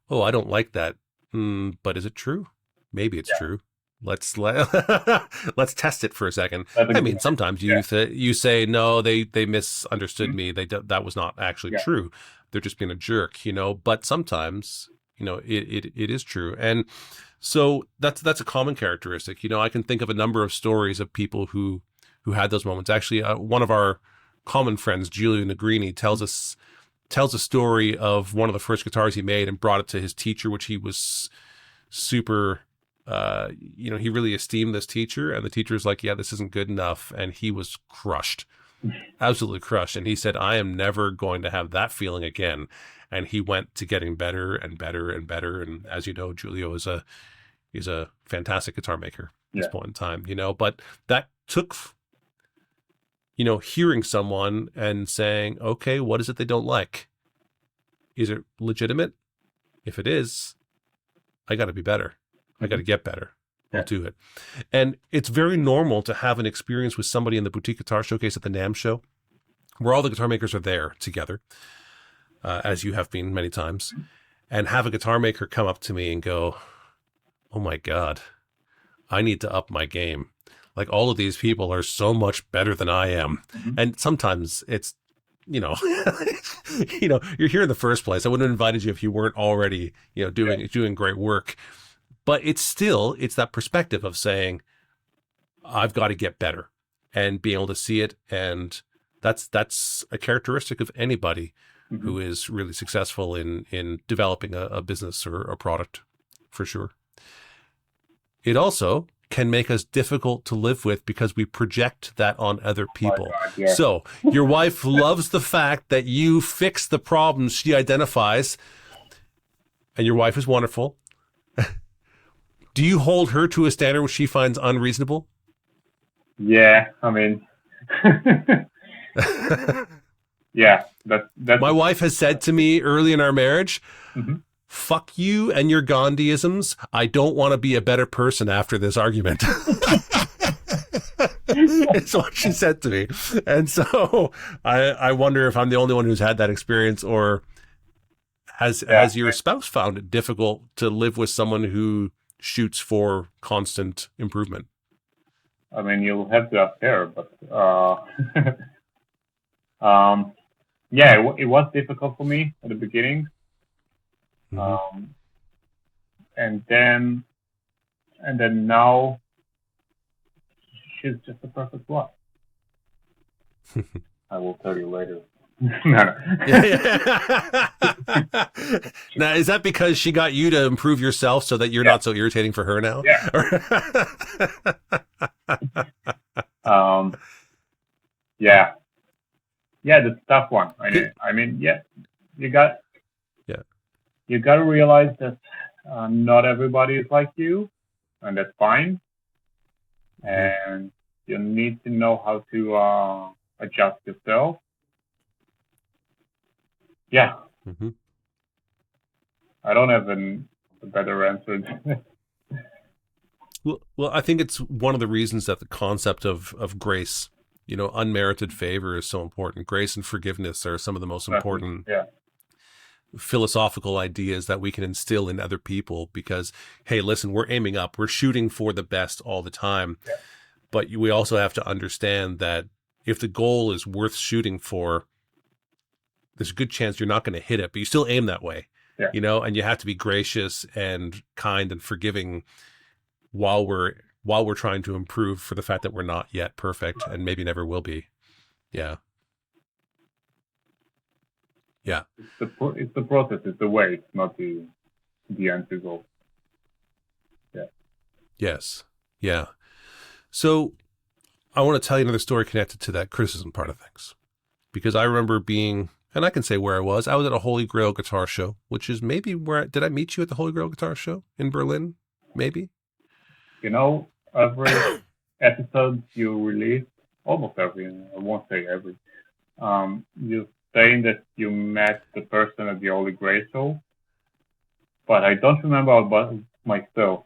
"Oh, I don't like that," but is it true? Maybe it's true. let's test it for a second. I mean, sometimes you say no, they misunderstood me. That was not actually true. They're just being a jerk, But sometimes, it is true, and so that's a common characteristic. I can think of a number of stories of people who had those moments. Actually, one of our common friends, Giulio Negrini, tells a story of one of the first guitars he made and brought it to his teacher, which he was super. He really esteemed this teacher, and the teacher was like, yeah, this isn't good enough. And he was crushed, absolutely crushed. And he said, I am never going to have that feeling again. And he went to getting better and better and better. And as you know, Giulio is a fantastic guitar maker at this point in time, but that took, hearing someone and saying, okay, what is it they don't like? Is it legitimate? If it is, I got to be better. I got to get better. I'll do it. And it's very normal to have an experience with somebody in the Boutique Guitar Showcase at the NAMM show, where all the guitar makers are there together, as you have been many times, and have a guitar maker come up to me and go, oh my God, I need to up my game. Like, all of these people are so much better than I am. And sometimes it's, you're here in the first place. I wouldn't have invited you if you weren't already, doing great work. But it's that perspective of saying, I've got to get better, and being able to see it. And that's a characteristic of anybody who is really successful in developing a business or a product, for sure. It also can make us difficult to live with because we project that on other people. God, yeah. So your wife loves the fact that you fix the problems she identifies, and your wife is wonderful. Do you hold her to a standard which she finds unreasonable? Yeah, I mean, yeah. That's My wife has said to me early in our marriage, fuck you and your Gandhiisms. I don't want to be a better person after this argument. It's what she said to me. And so I wonder if I'm the only one who's had that experience, or has your spouse found it difficult to live with someone who shoots for constant improvement? I mean, you'll have to ask her, but it was difficult for me at the beginning. And then now she's just the perfect wife. I will tell you later. No. Now, is that because she got you to improve yourself so that you're not so irritating for her now? Yeah. That's a tough one. I mean, you got to realize that not everybody is like you, and that's fine. And you need to know how to adjust yourself. Yeah. I don't have a better answer. Well, I think it's one of the reasons that the concept of grace, unmerited favor, is so important. Grace and forgiveness are some of the most important philosophical ideas that we can instill in other people, because, hey, listen, we're aiming up, we're shooting for the best all the time. But we also have to understand that if the goal is worth shooting for, there's a good chance you're not going to hit it, but you still aim that way, and you have to be gracious and kind and forgiving while we're trying to improve, for the fact that we're not yet perfect and maybe never will be. Yeah. It's the process, it's the way, it's not the end result. Yeah. Yes. Yeah. So I want to tell you another story connected to that criticism part of things, because I remember being, and I can say where I was at a Holy Grail guitar show, which is maybe did I meet you at the Holy Grail guitar show in Berlin? Maybe. Every episode you release, almost every, I won't say every, you're saying that you met the person at the Holy Grail show, but I don't remember about myself.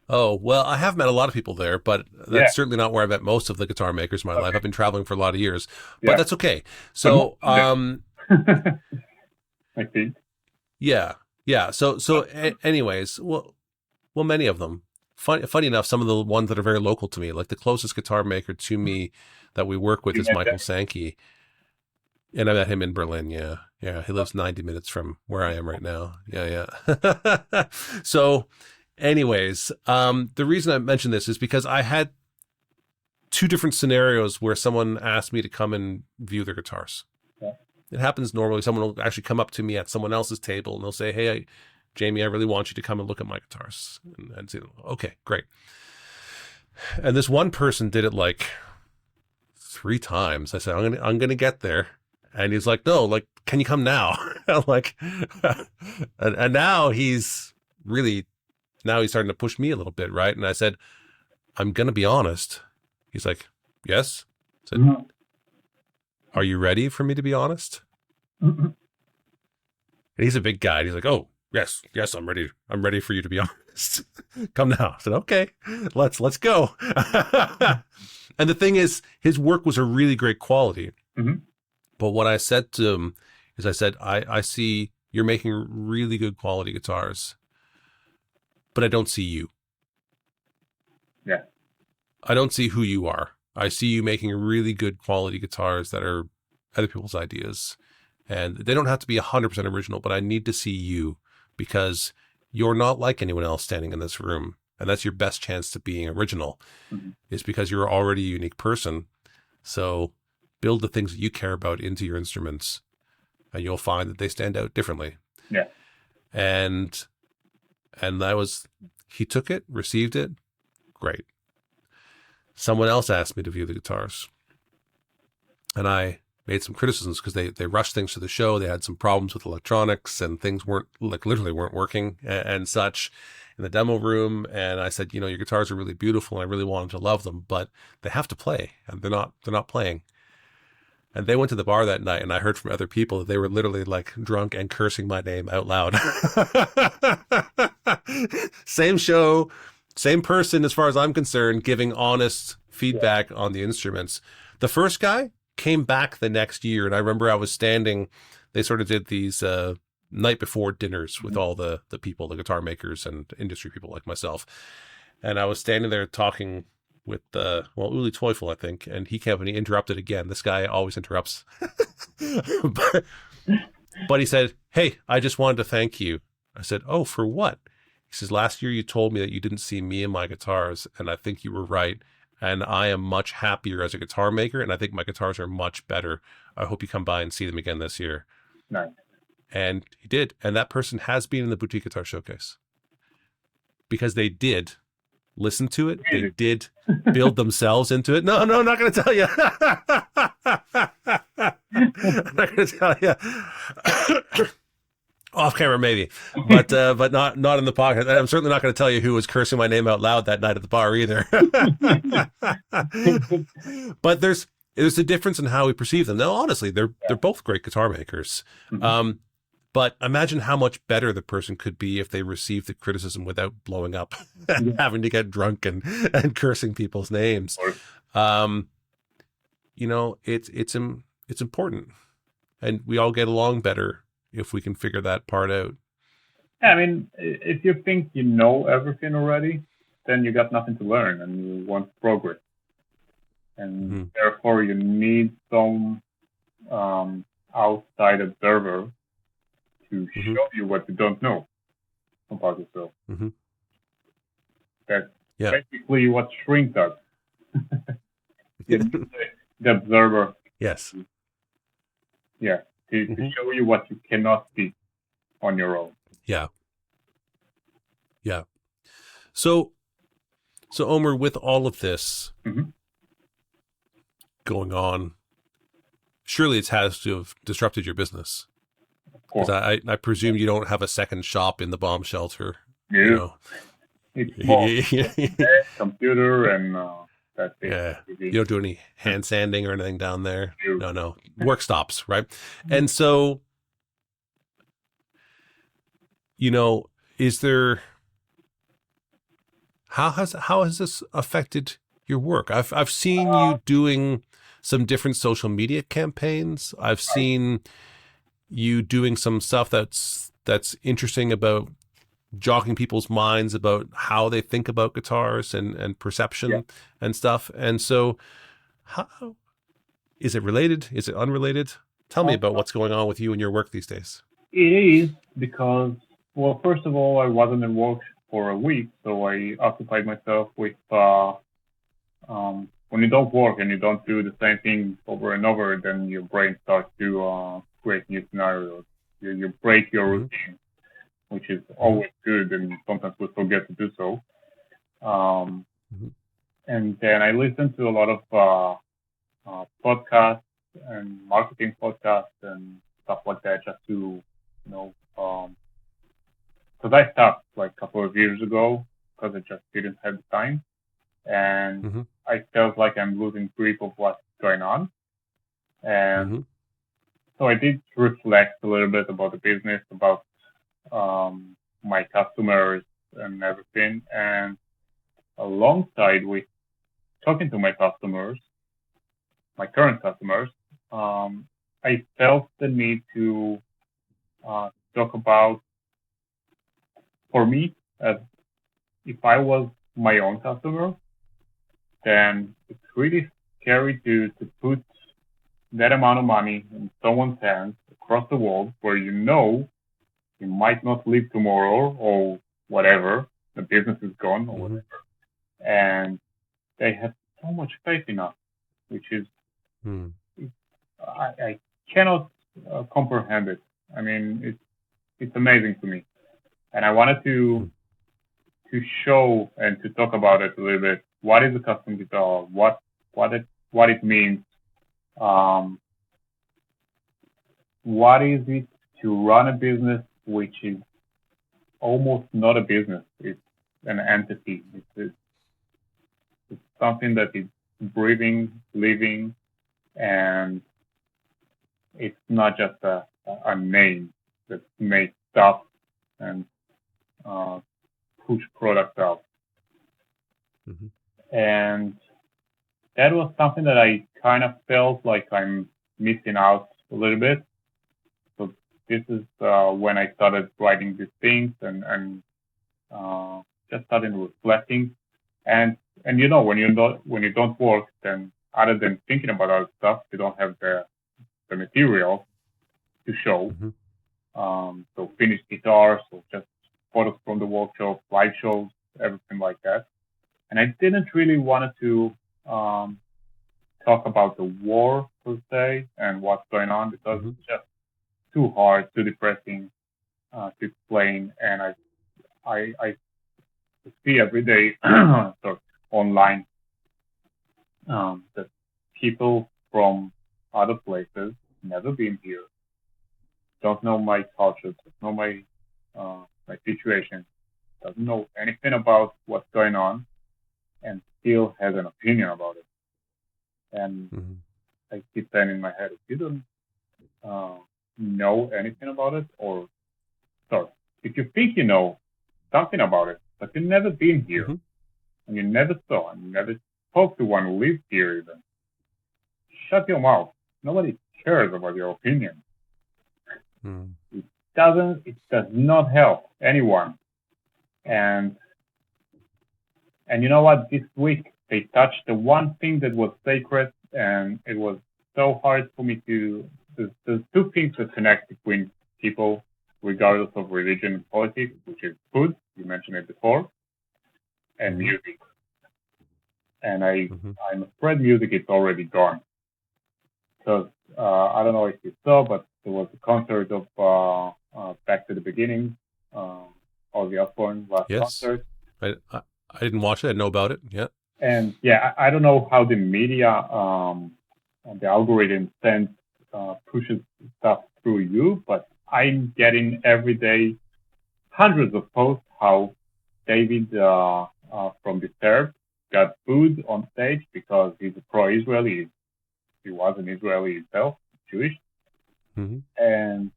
Oh, well, I have met a lot of people there, but that's certainly not where I met most of the guitar makers in my life. I've been traveling for a lot of years, but that's okay. So, I think. Yeah. So anyways, well, many of them funny enough, some of the ones that are very local to me, like the closest guitar maker to me that we work with is Michael Sankey. And I met him in Berlin. Yeah. Yeah. He lives 90 minutes from where I am right now. Yeah. Yeah. So anyways, the reason I mentioned this is because I had 2 different scenarios where someone asked me to come and view their guitars. Yeah. It happens normally. Someone will actually come up to me at someone else's table and they'll say, "Hey, Jamie, I really want you to come and look at my guitars." And say, "Okay, great." And this one person did it like 3 times. I said, I'm gonna get there. And he's like, "No, like, can you come now?" I'm like, and now he's starting to push me a little bit, right? And I said, "I'm gonna be honest." He's like, "Yes." I said, Mm-hmm. "Are you ready for me to be honest?" Mm-hmm. And he's a big guy. And he's like, "Oh, yes, I'm ready. I'm ready for you to be honest. Come now." I said, "Okay, let's go." And the thing is, his work was a really great quality. Mm-hmm. But what I said to him is, I said, I see you're making really good quality guitars, but I don't see you. Yeah. I don't see who you are. I see you making really good quality guitars that are other people's ideas. And they don't have to be 100% original, but I need to see you because you're not like anyone else standing in this room. And that's your best chance to being original, is because you're already a unique person. So build the things that you care about into your instruments, and you'll find that they stand out differently. Yeah. And he took it, received it. Great. Someone else asked me to view the guitars, and I made some criticisms because they rushed things to the show. They had some problems with electronics and things literally weren't working and such in the demo room. And I said, your guitars are really beautiful and I really want them to love them, but they have to play and they're not playing. And they went to the bar that night, and I heard from other people that they were literally like drunk and cursing my name out loud. Same show, same person as far as I'm concerned, giving honest feedback on the instruments. The first guy came back the next year, and I remember I was standing, they sort of did these night before dinners with all the people, the guitar makers and industry people like myself. And I was standing there talking with Uli Teufel, I think, and he came and he interrupted again. This guy always interrupts. but he said, "Hey, I just wanted to thank you." I said, "Oh, for what?" He says, "Last year you told me that you didn't see me in my guitars, and I think you were right. And I am much happier as a guitar maker, and I think my guitars are much better. I hope you come by and see them again this year." Nice. And he did. And that person has been in the Boutique Guitar Showcase because they did listen to it. They did build themselves into it. No, I'm not going to tell you. I'm not going to tell you. Off camera, maybe, but not in the podcast. I'm certainly not going to tell you who was cursing my name out loud that night at the bar either. But there's a difference in how we perceive them. Now, honestly, they're both great guitar makers. Mm-hmm. But imagine how much better the person could be if they received the criticism without blowing up and having to get drunk and cursing people's names. It's important, and we all get along better if we can figure that part out. Yeah, I mean, if you think you know everything already, then you got nothing to learn and you want progress. And therefore you need some outside observer to show you what you don't know about yourself. Mm-hmm. That's basically what shrink does. The observer. Yes. Yeah. To show you what you cannot see on your own. Yeah. Yeah. So Omer, with all of this going on, surely it has to have disrupted your business. Because I presume you don't have a second shop in the bomb shelter. Yeah. It's small. Computer and that's it. Yeah. You don't do any hand sanding or anything down there? No. Work stops, right? And so, is there... How has this affected your work? I've seen you doing some different social media campaigns. I've seen you doing some stuff that's interesting about jogging people's minds about how they think about guitars and perception and stuff. And so, how is it related? Is it unrelated? Tell me about what's going on with you and your work these days. It is because, well, first of all, I wasn't in work for a week, so I occupied myself with when you don't work and you don't do the same thing over and over, then your brain starts to create new scenarios. You break your routine, which is always good, and sometimes we forget to do so. And then I listen to a lot of podcasts and marketing podcasts and stuff like that, just to, because I stopped like a couple of years ago because I just didn't have the time, and I felt like I'm losing grip of what's going on, and so I did reflect a little bit about the business, about my customers and everything, and alongside with talking to my customers, my current customers, I felt the need to talk about, for me, as if I was my own customer, then it's really scary to put that amount of money in someone's hands across the world where you might not live tomorrow or whatever, the business is gone or whatever. And they have so much faith in us, which is, I cannot comprehend it. I mean, it's amazing to me. And I wanted to show and to talk about it a little bit. What is a custom guitar? What it means? What is it to run a business which is almost not a business? It's an entity. It's something that is breathing, living, and it's not just a name that makes stuff and push products out. And that was something that I kind of felt like I'm missing out a little bit. So this is when I started writing these things and just started reflecting. And when you don't work, then other than thinking about other stuff, you don't have the material to show. So finished guitars, or just photos from the workshop, live shows, everything like that. And I didn't really want to talk about the war per se and what's going on, because it's just too hard, too depressing to explain. And I see every day online that people from other places, never been here, don't know my culture, don't know my situation, doesn't know anything about what's going on, and still has an opinion about it. And I keep saying in my head, if you don't know anything about it, or sorry, if you think you know something about it, but you've never been here, and you never saw, and you never spoke to one who lives here even, shut your mouth. Nobody cares about your opinion. It does not help anyone. And you know what? This week they touched the one thing that was sacred, and it was so hard for me to. There's two things that connect between people, regardless of religion and politics, which is food. You mentioned it before, and music. And I'm afraid music is already gone, because I don't know if you saw, but there was a concert of Back to the Beginning, Ozzy Osbourne last concert. I didn't watch it. I didn't know about it. Yeah. And I don't know how the media, the algorithm pushes stuff through you, but I'm getting every day hundreds of posts how David from Disturbed got booed on stage because he's a pro-Israeli. He was an Israeli himself, Jewish, and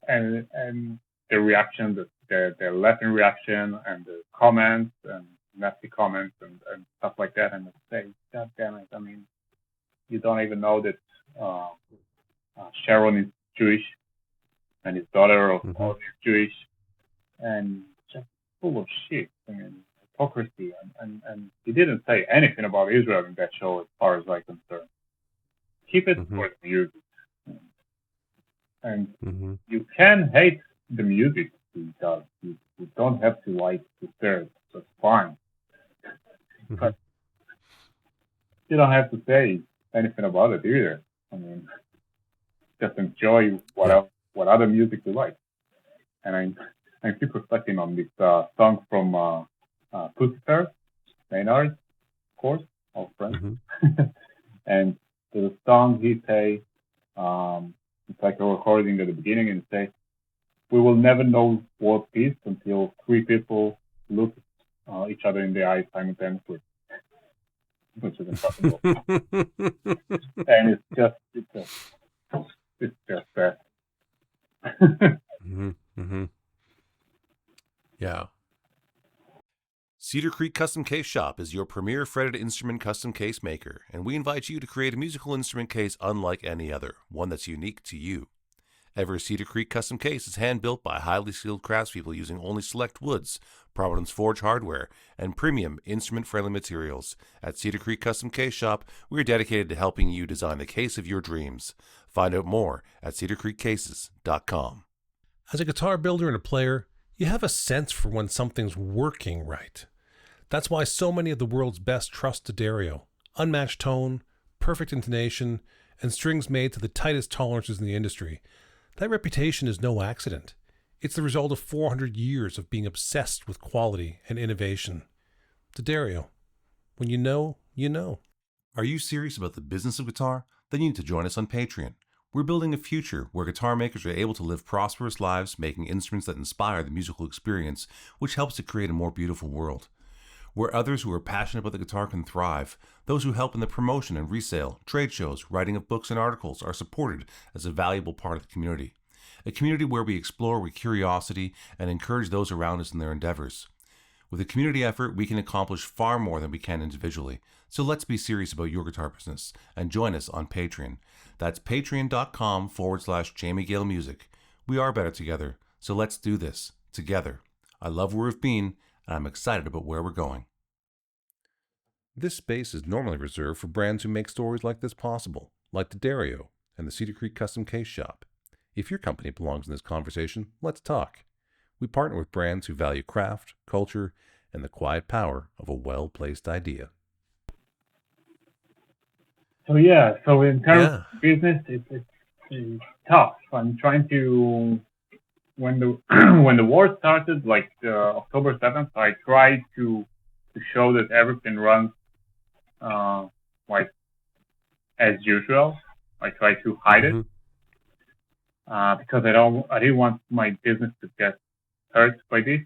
the reaction, the Latin reaction, and the comments and nasty comments and stuff like that, and I say, God damn it! I mean, you don't even know that Sharon is Jewish, and his daughter of is Jewish, and just full of shit. I mean, hypocrisy, and he didn't say anything about Israel in that show, as far as I'm concerned. Keep it for the music, and you can hate the music he does. You don't have to like the third. That's fine. But you don't have to say anything about it either. I mean, just enjoy what other music you like. And I keep reflecting on this song from Pussifer, Maynard, of course, our friend. And the song he say, it's like a recording at the beginning, and say, "We will never know world peace until three people look each other in the eyes simultaneously," which is impossible. And it's just that. Yeah. Cedar Creek Custom Case Shop is your premier fretted instrument custom case maker, and we invite you to create a musical instrument case unlike any other, one that's unique to you. Every Cedar Creek custom case is hand-built by highly skilled craftspeople using only select woods, Providence Forge hardware, and premium instrument-friendly materials. At Cedar Creek Custom Case Shop, we are dedicated to helping you design the case of your dreams. Find out more at cedarcreekcases.com. As a guitar builder and a player, you have a sense for when something's working right. That's why so many of the world's best trust D'Addario. Unmatched tone, perfect intonation, and strings made to the tightest tolerances in the industry. That reputation is no accident. It's the result of 400 years of being obsessed with quality and innovation. D'Addario. When you know, you know. Are you serious about the business of guitar? Then you need to join us on Patreon. We're building a future where guitar makers are able to live prosperous lives making instruments that inspire the musical experience, which helps to create a more beautiful world. Where others who are passionate about the guitar can thrive, those who help in the promotion and resale, trade shows, writing of books and articles are supported as a valuable part of the community. A community where we explore with curiosity and encourage those around us in their endeavors. With a community effort, we can accomplish far more than we can individually. So let's be serious about your guitar business and join us on Patreon. That's patreon.com/Jamie Gale Music. We are better together, so let's do this together. I love where we've been, and I'm excited about where we're going. This space is normally reserved for brands who make stories like this possible, like D'Addario and the Cedar Creek Custom Case Shop. If your company belongs in this conversation, let's talk. We partner with brands who value craft, culture, and the quiet power of a well-placed idea. So in terms of business, it's tough. I'm trying to, when the when the war started, like October 7th, I tried to show that everything runs like as usual. I tried to hide it because I didn't want my business to get hurt by this.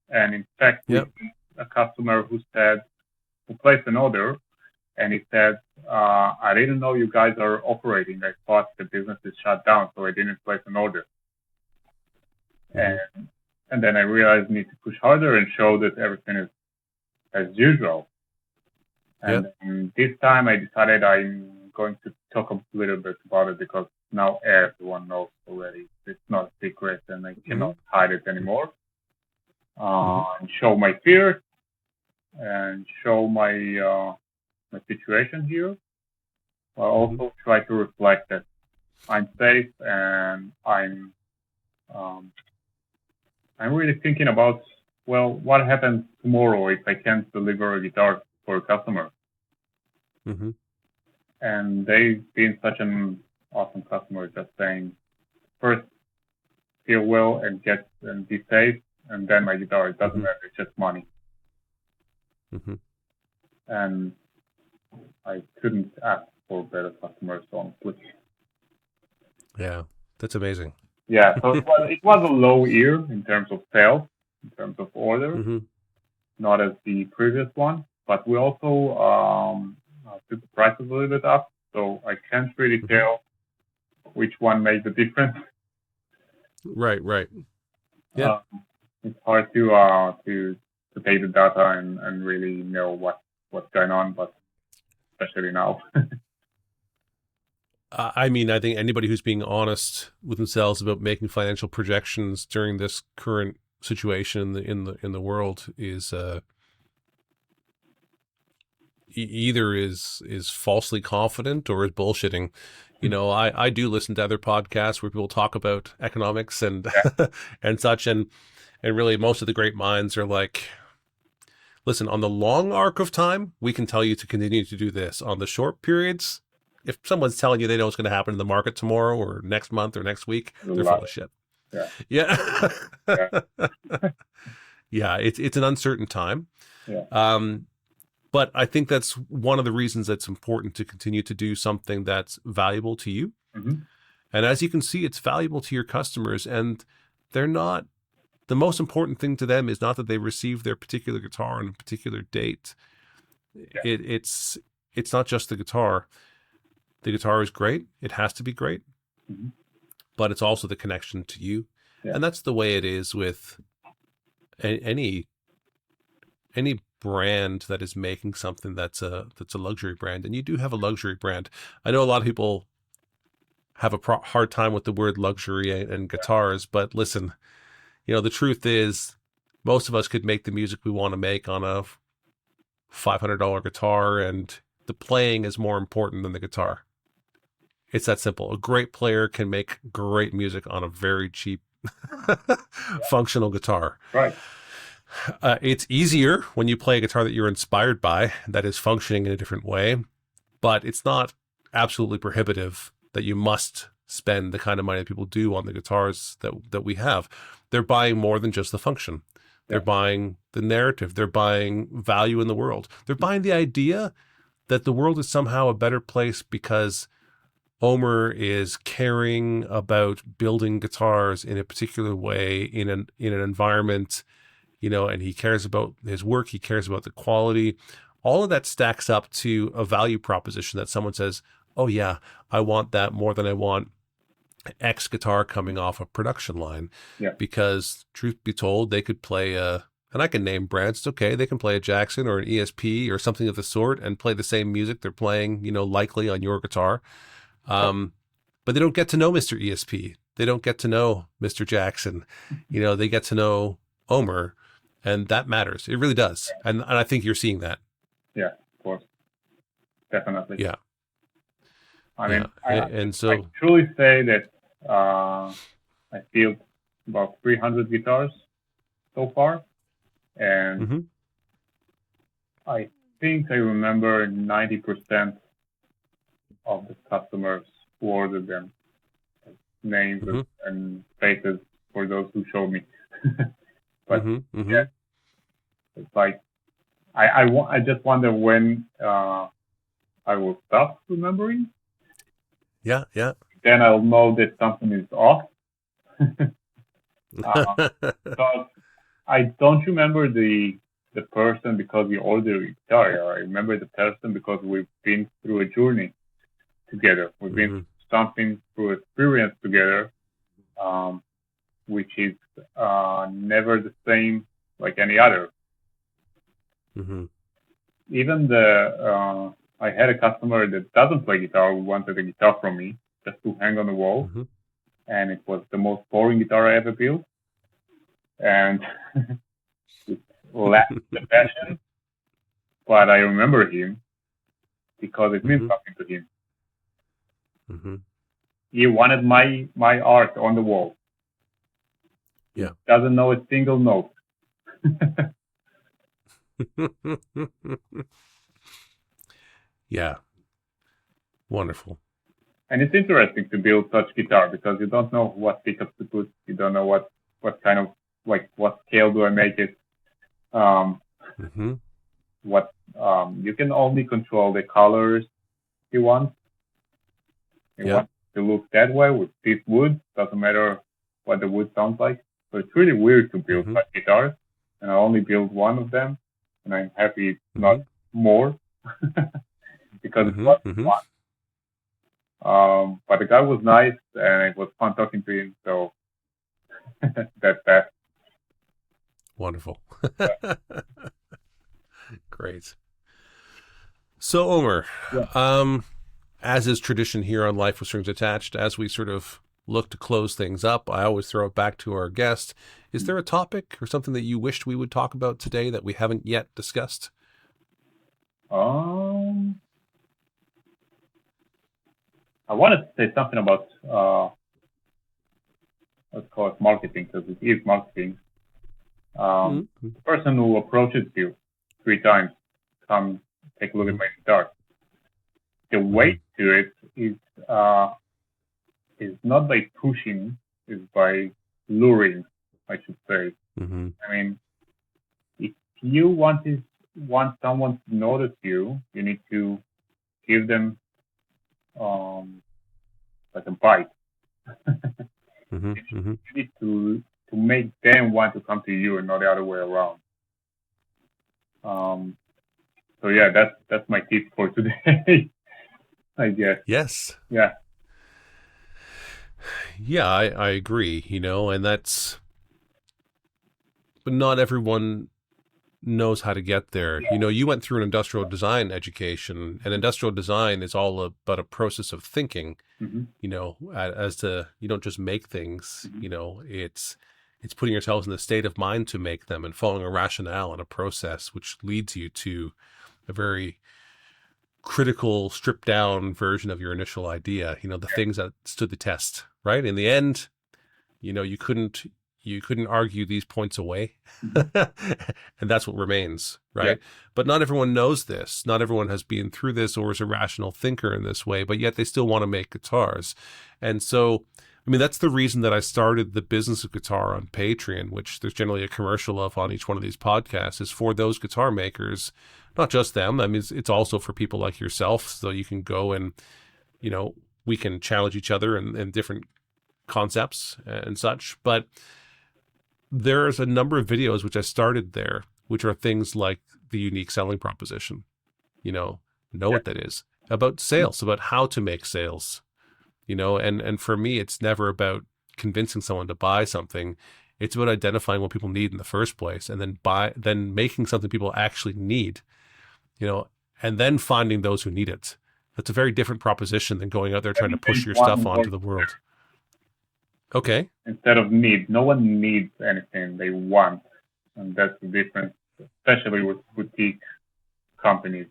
And in fact, we had a customer who placed an order, and he said, "I didn't know you guys are operating. I thought the business is shut down, so I didn't place an order." And then I realized I need to push harder and show that everything is as usual. And this time I decided I'm going to talk a little bit about it because now everyone knows already. It's not a secret and I cannot hide it anymore. And show my fears and show my situation here. I also try to reflect that I'm safe and I'm really thinking about, well, what happens tomorrow if I can't deliver a guitar for a customer? And they've been such an awesome customer, just saying, first, feel well and be safe, and then my guitar. It doesn't matter, it's just money. And I couldn't ask for better customers, honestly. Yeah, that's amazing. Yeah, so it was a low year in terms of sales, in terms of orders, not as the previous one, but we also took the prices a little bit up, so I can't really tell which one made the difference. Right. Yeah, it's hard to take the data and really know what's going on, but especially now. I mean, I think anybody who's being honest with themselves about making financial projections during this current situation in the world is either is falsely confident or is bullshitting. You know, I do listen to other podcasts where people talk about economics and and such, and really most of the great minds are like, listen, on the long arc of time, we can tell you to continue to do this. On the short periods, if someone's telling you they know what's going to happen in the market tomorrow or next month or next week, they're full of shit. Yeah. Yeah, it's an uncertain time. But I think that's one of the reasons that's important to continue to do something that's valuable to you. And as you can see, it's valuable to your customers, and they're not, the most important thing to them is not that they receive their particular guitar on a particular date. It's not just the guitar. The guitar is great. It has to be great, but it's also the connection to you. And that's the way it is with any brand that is making something that's a luxury brand. And you do have a luxury brand. I know a lot of people have a hard time with the word luxury and guitars, but listen, you know, the truth is most of us could make the music we want to make on a $500 guitar, and the playing is more important than the guitar. It's that simple. A great player can make great music on a very cheap functional guitar. Right. It's easier when you play a guitar that you're inspired by, that is functioning in a different way, but it's not absolutely prohibitive that you must spend the kind of money that people do on the guitars that we have. They're buying more than just the function. They're buying the narrative. They're buying value in the world. They're buying the idea that the world is somehow a better place because Omer is caring about building guitars in a particular way in an environment, you know, and he cares about his work. He cares about the quality. All of that stacks up to a value proposition that someone says, oh yeah, I want that more than I want X guitar coming off a production line. Because truth be told, they could play and I can name brands. It's okay. They can play a Jackson or an ESP or something of the sort and play the same music they're playing, you know, likely on your guitar. But they don't get to know Mr. ESP. They don't get to know Mr. Jackson. You know, they get to know Omer, and that matters. It really does. And I think you're seeing that. Yeah, of course. Definitely. Yeah. I mean, and so I truly say that I built about 300 guitars so far. And I think I remember 90% of the customers who ordered them, names and faces for those who showed me. But yeah, it's like I just wonder when I will stop remembering. Yeah. Then I'll know that something is off. Because I don't remember the person because we ordered a guitar. I remember the person because we've been through a journey together. We've been something through experience together, which is never the same like any other. Even I had a customer that doesn't play guitar who wanted a guitar from me just to hang on the wall, and it was the most boring guitar I ever built, and it lacked the passion. But I remember him because it means something to him. He wanted my art on the wall. Yeah. Doesn't know a single note. Yeah. Wonderful. And it's interesting to build such guitar because you don't know what pickups to put. You don't know what kind of, like, what scale do I make it. What you can only control the colors you want. You want to look that way with this wood. Doesn't matter what the wood sounds like. So it's really weird to build such guitars. And I only built one of them. And I'm happy it's not more. Because it was fun. But the guy was nice and it was fun talking to him. So that's that. Wonderful. Great. So Omer, as is tradition here on Life with Strings Attached, as we sort of look to close things up, I always throw it back to our guest. Is there a topic or something that you wished we would talk about today that we haven't yet discussed? I wanted to say something about let's call it marketing, because it is marketing. The person who approaches you 3 times, come take a look at my guitar. The way to do it is not by pushing, is by luring, I should say. I mean, if you want someone to notice you, you need to give them like a bite. You need to make them want to come to you and not the other way around. So yeah, that's my tip for today. I guess. Yes. Yeah. Yeah, I agree, and but not everyone knows how to get there. You went through an industrial design education, and industrial design is all about a process of thinking, as to, you don't just make things, it's putting yourselves in the state of mind to make them and following a rationale and a process, which leads you to a very critical, stripped down version of your initial idea, the things that stood the test, right? In the end, you couldn't argue these points away. And that's what remains, right? Yeah. But not everyone knows this. Not everyone has been through this or is a rational thinker in this way, but yet they still want to make guitars. And so, that's the reason that I started the Business of Guitar on Patreon, which there's generally a commercial of on each one of these podcasts, is for those guitar makers, not just them. It's also for people like yourself, so you can go and, we can challenge each other in different concepts and such. But there's a number of videos which I started there, which are things like the unique selling proposition, what that is, about sales, about how to make sales, and for me, it's never about convincing someone to buy something. It's about identifying what people need in the first place, and then making something people actually need, and then finding those who need it. That's a very different proposition than going out there trying to push your stuff onto the world. Okay. Instead of need, no one needs anything, they want. And that's the difference, especially with boutique companies.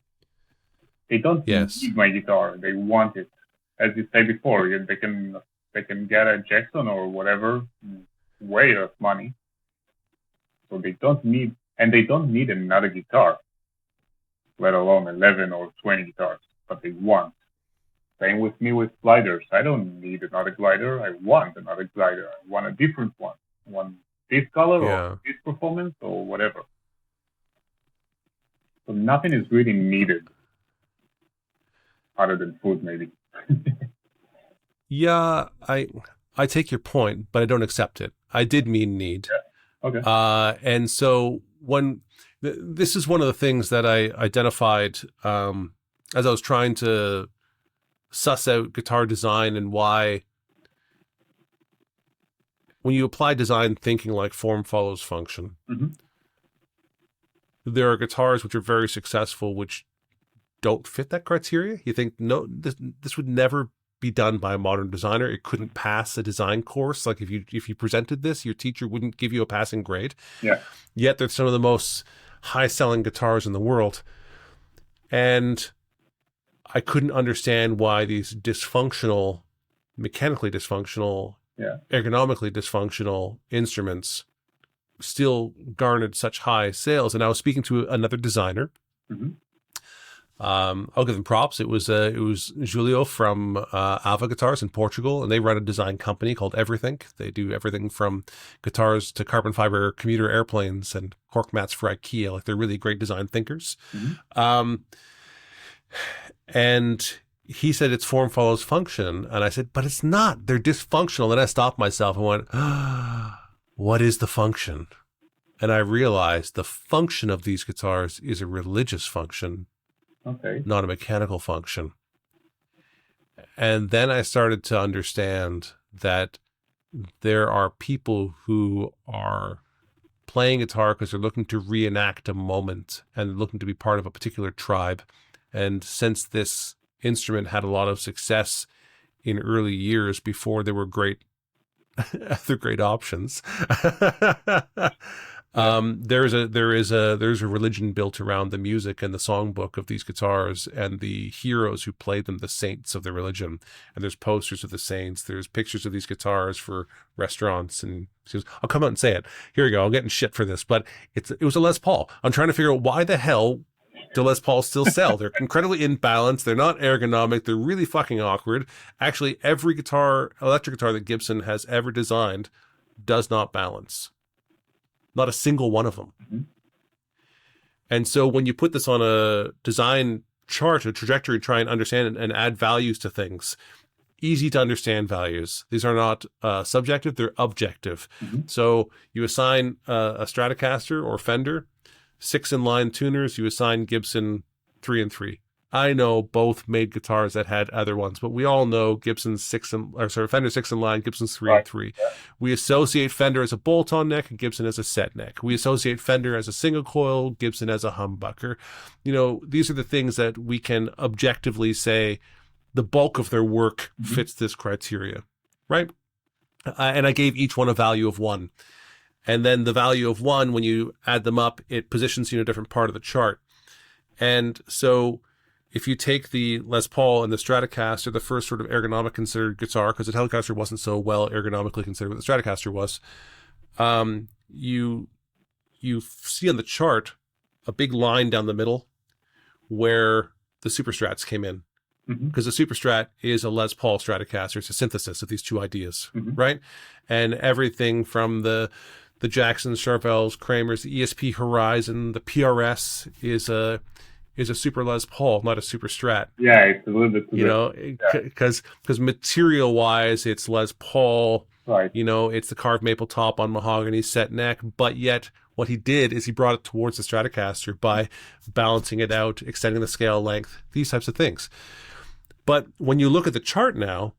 They don't need my guitar, they want it. As you said before, they can get a Jackson or whatever, way of money. So they don't need another guitar, let alone 11 or 20 guitars, but they want. Same with me with gliders. I don't need another glider. I want another glider. I want a different one. I want this color or this performance or whatever. So nothing is really needed other than food, maybe. Yeah, I take your point, but I don't accept it. I did mean need. Yeah. Okay. And so this is one of the things that I identified as I was trying to suss out guitar design and why, when you apply design thinking like form follows function, there are guitars which are very successful which don't fit that criteria. You think, no, this would never be done by a modern designer. It couldn't pass a design course. Like if you presented this, your teacher wouldn't give you a passing grade. Yeah. Yet they're some of the most high-selling guitars in the world. And I couldn't understand why these mechanically dysfunctional, ergonomically dysfunctional instruments still garnered such high sales. And I was speaking to another designer. I'll give them props. It was Julio from Ava Guitars in Portugal, and they run a design company called Everything. They do everything from guitars to carbon fiber commuter airplanes and cork mats for IKEA. Like, they're really great design thinkers. And he said it's form follows function, and I said, but it's not. They're dysfunctional. Then I stopped myself and went, what is the function? And I realized the function of these guitars is a religious function. Okay. Not a mechanical function. And then I started to understand that there are people who are playing guitar because they're looking to reenact a moment and looking to be part of a particular tribe. And since this instrument had a lot of success in early years before there were other great options. There's a religion built around the music and the songbook of these guitars and the heroes who played them, the saints of the religion. And there's posters of the saints. There's pictures of these guitars for restaurants. And I'll come out and say it. Here we go. I'm getting shit for this, but it was a Les Paul. I'm trying to figure out why the hell do Les Pauls still sell. They're incredibly imbalanced. They're not ergonomic. They're really fucking awkward. Actually, every electric guitar that Gibson has ever designed does not balance. Not a single one of them. Mm-hmm. And so when you put this on a design chart, a trajectory, try and understand and add values to things, easy to understand values. These are not subjective, they're objective. Mm-hmm. So you assign a Stratocaster or Fender 6-in-line tuners, you assign Gibson 3-in-3. I know both made guitars that had other ones, but we all know Fender 6-in-line, Gibson's 3-in-3. Right. Yeah. We associate Fender as a bolt-on neck and Gibson as a set neck. We associate Fender as a single coil, Gibson as a humbucker. These are the things that we can objectively say the bulk of their work fits this criteria, right? And I gave each one a value of 1. And then the value of 1, when you add them up, it positions you in a different part of the chart. And so if you take the Les Paul and the Stratocaster, the first sort of ergonomic considered guitar, because the Telecaster wasn't so well ergonomically considered what the Stratocaster was, you see on the chart a big line down the middle where the Super Strats came in. Because the Super Strat is a Les Paul Stratocaster. It's a synthesis of these two ideas, right? And everything from the Jacksons, Charvels, Kramers, the ESP Horizon, the PRS is a Super Les Paul, not a Super Strat. Yeah, it's a little bit. Because material wise, it's Les Paul. Right. It's the carved maple top on mahogany set neck, but yet what he did is he brought it towards the Stratocaster by balancing it out, extending the scale length, these types of things. But when you look at the chart now,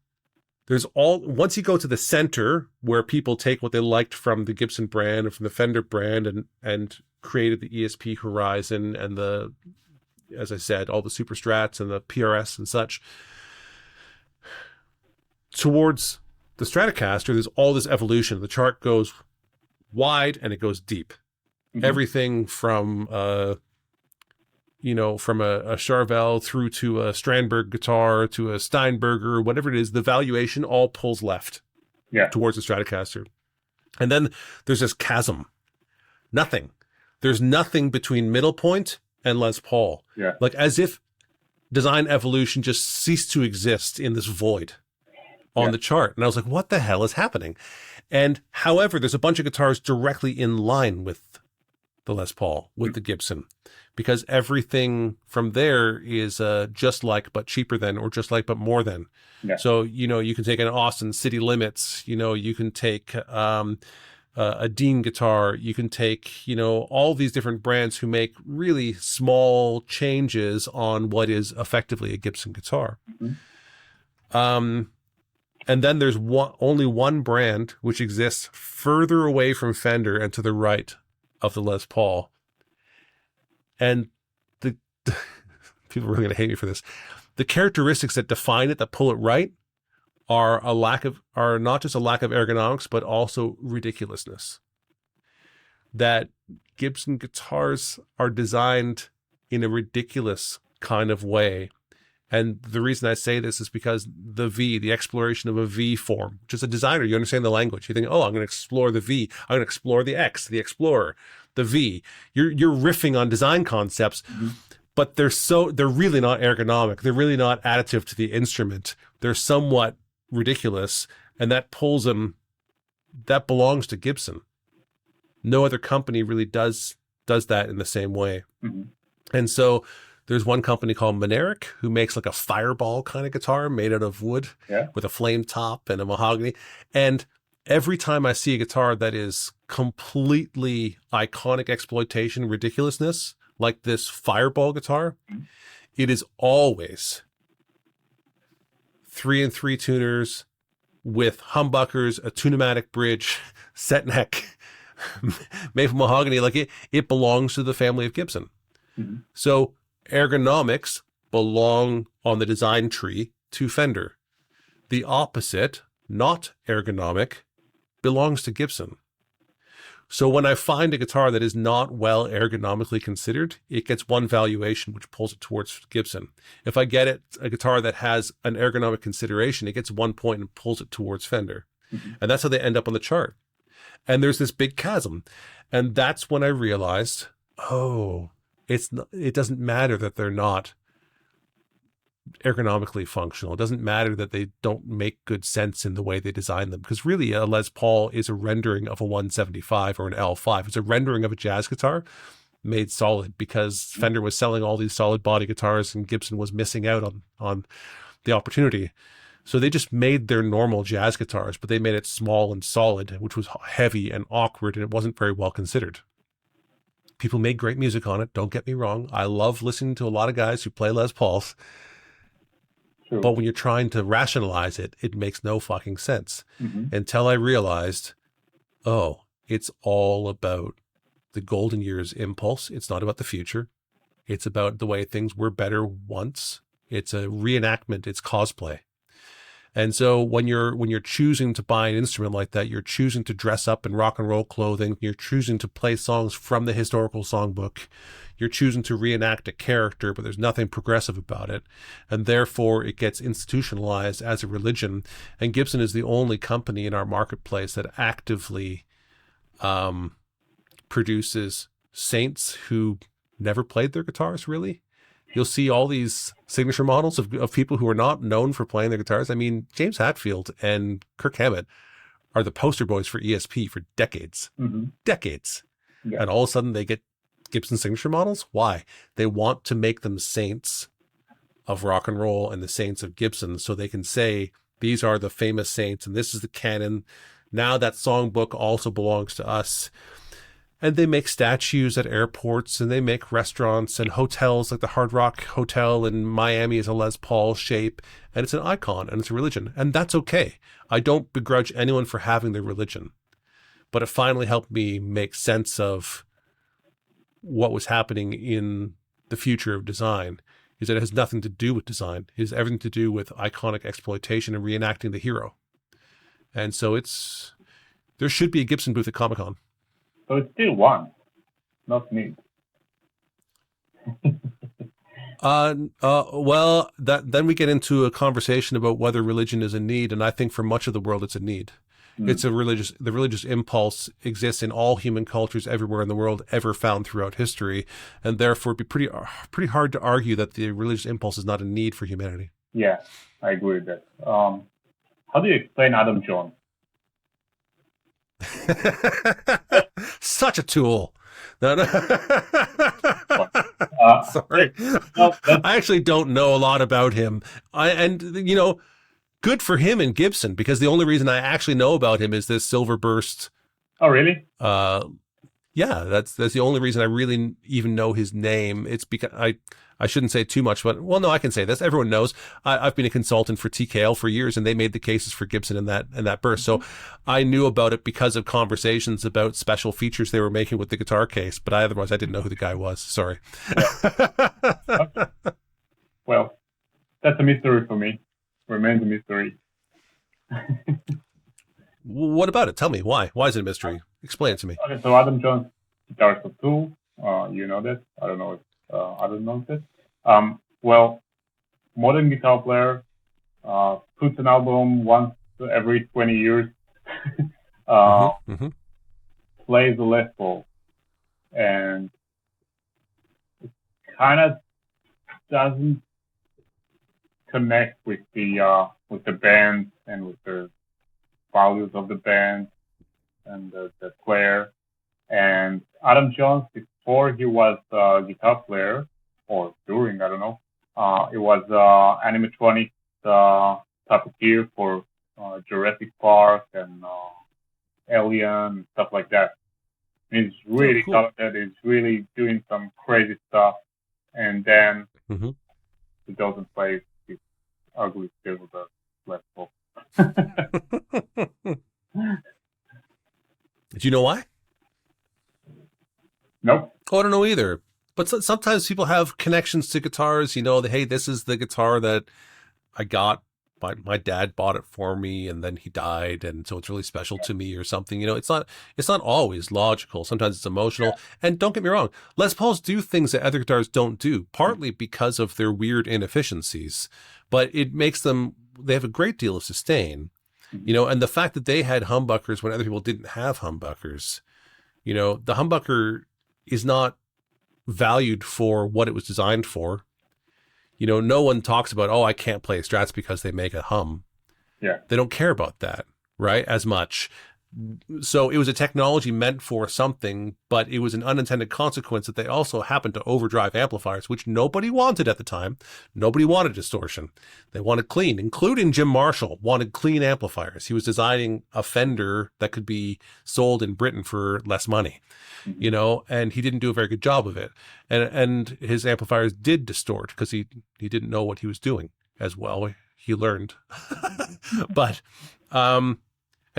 once you go to the center where people take what they liked from the Gibson brand and from the Fender brand and created the ESP Horizon and as I said, all the Super Strats and the PRS and such, towards the Stratocaster, there's all this evolution. The chart goes wide and it goes deep. Everything from from a Charvel through to a Strandberg guitar to a Steinberger, whatever it is, the valuation all pulls left towards the Stratocaster. And then there's this chasm. Nothing. There's nothing between middle point and Les Paul. Yeah. Like as if design evolution just ceased to exist in this void on the chart. And I was like, what the hell is happening? And however, there's a bunch of guitars directly in line with the Les Paul, with the Gibson, because everything from there is just like but cheaper than, or just like but more than. Yeah. So you can take an Austin City Limits, you can take a Dean guitar, you can take all these different brands who make really small changes on what is effectively a Gibson guitar. And then there's only one brand which exists further away from Fender and to the right of the Les Paul. And the people are really going to hate me for this. The characteristics that define it, that pull it right, are not just a lack of ergonomics, but also ridiculousness. That Gibson guitars are designed in a ridiculous kind of way. And the reason I say this is because the exploration of a V form, which as a designer, you understand the language. You think, I'm going to explore the V. I'm going to explore the X, the Explorer, the V. You're riffing on design concepts, but they're really not ergonomic. They're really not additive to the instrument. They're somewhat ridiculous, and that pulls them. That belongs to Gibson. No other company really does that in the same way. And so there's one company called Moneric who makes like a fireball kind of guitar made out of wood with a flame top and a mahogany. And every time I see a guitar that is completely iconic exploitation, ridiculousness, like this fireball guitar, it is always 3-in-3 tuners with humbuckers, a tune-o-matic bridge, set neck, made from mahogany. Like it belongs to the family of Gibson. So ergonomics belong on the design tree to Fender. The opposite, not ergonomic, belongs to Gibson. So when I find a guitar that is not well ergonomically considered, it gets one valuation, which pulls it towards Gibson. If I get a guitar that has an ergonomic consideration, it gets 1 point and pulls it towards Fender. Mm-hmm. And that's how they end up on the chart. And there's this big chasm. And that's when I realized, it doesn't matter that they're not ergonomically functional. It doesn't matter that they don't make good sense in the way they design them, because really a Les Paul is a rendering of a 175 or an L5. It's a rendering of a jazz guitar made solid, because Fender was selling all these solid body guitars and Gibson was missing out on the opportunity. So they just made their normal jazz guitars, but they made it small and solid, which was heavy and awkward, and it wasn't very well considered. People made great music on it, don't get me wrong. I love listening to a lot of guys who play Les Pauls. True. But when you're trying to rationalize it, it makes no fucking sense. Mm-hmm. Until I realized, it's all about the golden years impulse. It's not about the future. It's about the way things were better once. It's a reenactment. It's cosplay. And so when you're choosing to buy an instrument like that, you're choosing to dress up in rock and roll clothing. You're choosing to play songs from the historical songbook. You're choosing to reenact a character, but there's nothing progressive about it. And therefore, it gets institutionalized as a religion. And Gibson is the only company in our marketplace that actively produces saints who never played their guitars, really. You'll see all these signature models of people who are not known for playing their guitars. I mean, James Hetfield and Kirk Hammett are the poster boys for ESP for decades. Mm-hmm. Decades. Yeah. And all of a sudden they get Gibson signature models. Why? They want to make them saints of rock and roll and the saints of Gibson, so they can say, these are the famous saints and this is the canon. Now that songbook also belongs to us. And they make statues at airports, and they make restaurants and hotels, like the Hard Rock Hotel in Miami is a Les Paul shape, and it's an icon and it's a religion. And that's okay. I don't begrudge anyone for having their religion. But it finally helped me make sense of what was happening in the future of design, is that it has nothing to do with design. It has everything to do with iconic exploitation and reenacting the hero. And so there should be a Gibson booth at Comic-Con. So it's still one, not need. Well, then we get into a conversation about whether religion is a need, and I think for much of the world it's a need. Mm. It's the religious impulse exists in all human cultures everywhere in the world, ever found throughout history, and therefore it'd be pretty hard to argue that the religious impulse is not a need for humanity. Yeah, I agree with that. How do you explain Adam Jones? Such a tool. No. Sorry. I actually don't know a lot about him. Good for him and Gibson, because the only reason I actually know about him is this Silver Burst. Oh, really? Yeah, that's the only reason I really even know his name. It's because I shouldn't say too much, but no, I can say this. Everyone knows I've been a consultant for TKL for years, and they made the cases for Gibson in that burst. So I knew about it because of conversations about special features they were making with the guitar case, but otherwise I didn't know who the guy was. Sorry. Okay. Well, that's a mystery for me. Remains a mystery. What about it? Tell me why. Why is it a mystery? Explain it to me. Okay, so Adam Jones, guitarist of Tool. You know that. I don't know if Adam knows this. Well, modern guitar player puts an album once every 20 years. Plays the Les Paul, and it kind of doesn't connect with the band and with the values of the band and the player. And Adam Jones, before he was a guitar player, or during, I don't know, it was animatronic puppeteer for Jurassic Park and Alien and stuff like that. He's really talented. He's really doing some crazy stuff. And then he doesn't play this ugly silver Les Paul. Do you know why? Nope. Oh, I don't know either. But sometimes people have connections to guitars. Hey, this is the guitar that I got my dad bought it for me and then he died, and so it's really special to me or something. It's not always logical. Sometimes it's emotional. And don't get me wrong, Les Pauls do things that other guitars don't do, partly because of their weird inefficiencies, but it makes them, they have a great deal of sustain, and the fact that they had humbuckers when other people didn't have humbuckers, the humbucker is not valued for what it was designed for. No one talks about, oh, I can't play Strats because they make a hum. Yeah. They don't care about that, right? As much. So it was a technology meant for something, but it was an unintended consequence that they also happened to overdrive amplifiers, which nobody wanted at the time. Nobody wanted distortion. They wanted clean, including Jim Marshall wanted clean amplifiers. He was designing a Fender that could be sold in Britain for less money, and he didn't do a very good job of it. And his amplifiers did distort because he didn't know what he was doing as well. He learned. But,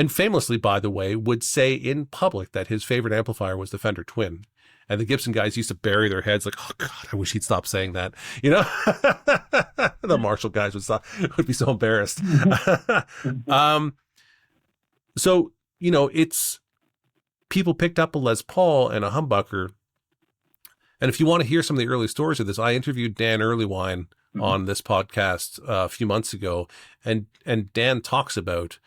and famously, by the way, would say in public that his favorite amplifier was the Fender Twin. And the Gibson guys used to bury their heads like, oh, God, I wish he'd stop saying that. The Marshall guys would be so embarrassed. So, it's people picked up a Les Paul and a humbucker. And if you want to hear some of the early stories of this, I interviewed Dan Earlywine on this podcast a few months ago. And Dan talks about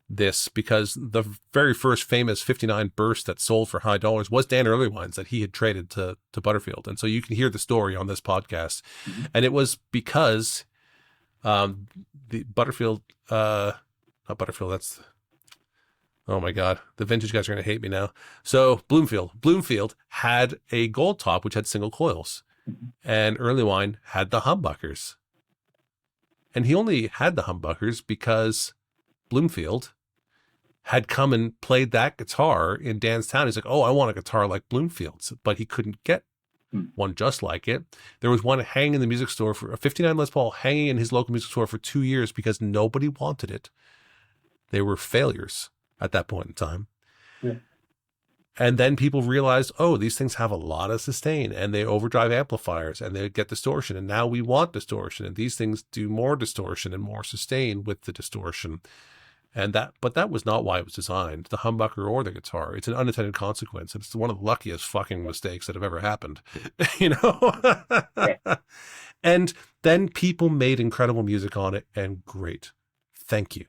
this because the very first famous 59 burst that sold for high dollars was Dan Earlywine's that he had traded to Butterfield. And so you can hear the story on this podcast. And it was because the Butterfield, not Butterfield, that's, oh my God, the vintage guys are going to hate me now. So Bloomfield had a gold top, which had single coils, and Earlywine had the humbuckers. And he only had the humbuckers because Bloomfield had come and played that guitar in Dan's town. He's like, oh, I want a guitar like Bloomfield's, but he couldn't get one just like it. There was one hanging in the music store for a 59 Les Paul hanging in his local music store for 2 years because nobody wanted it. They were failures at that point in time. Yeah. And then people realized, oh, these things have a lot of sustain and they overdrive amplifiers and they get distortion. And now we want distortion. And these things do more distortion and more sustain with the distortion. But that was not why it was designed, the humbucker or the guitar. It's an unintended consequence. It's one of the luckiest fucking mistakes that have ever happened, And then people made incredible music on it, and great. Thank you.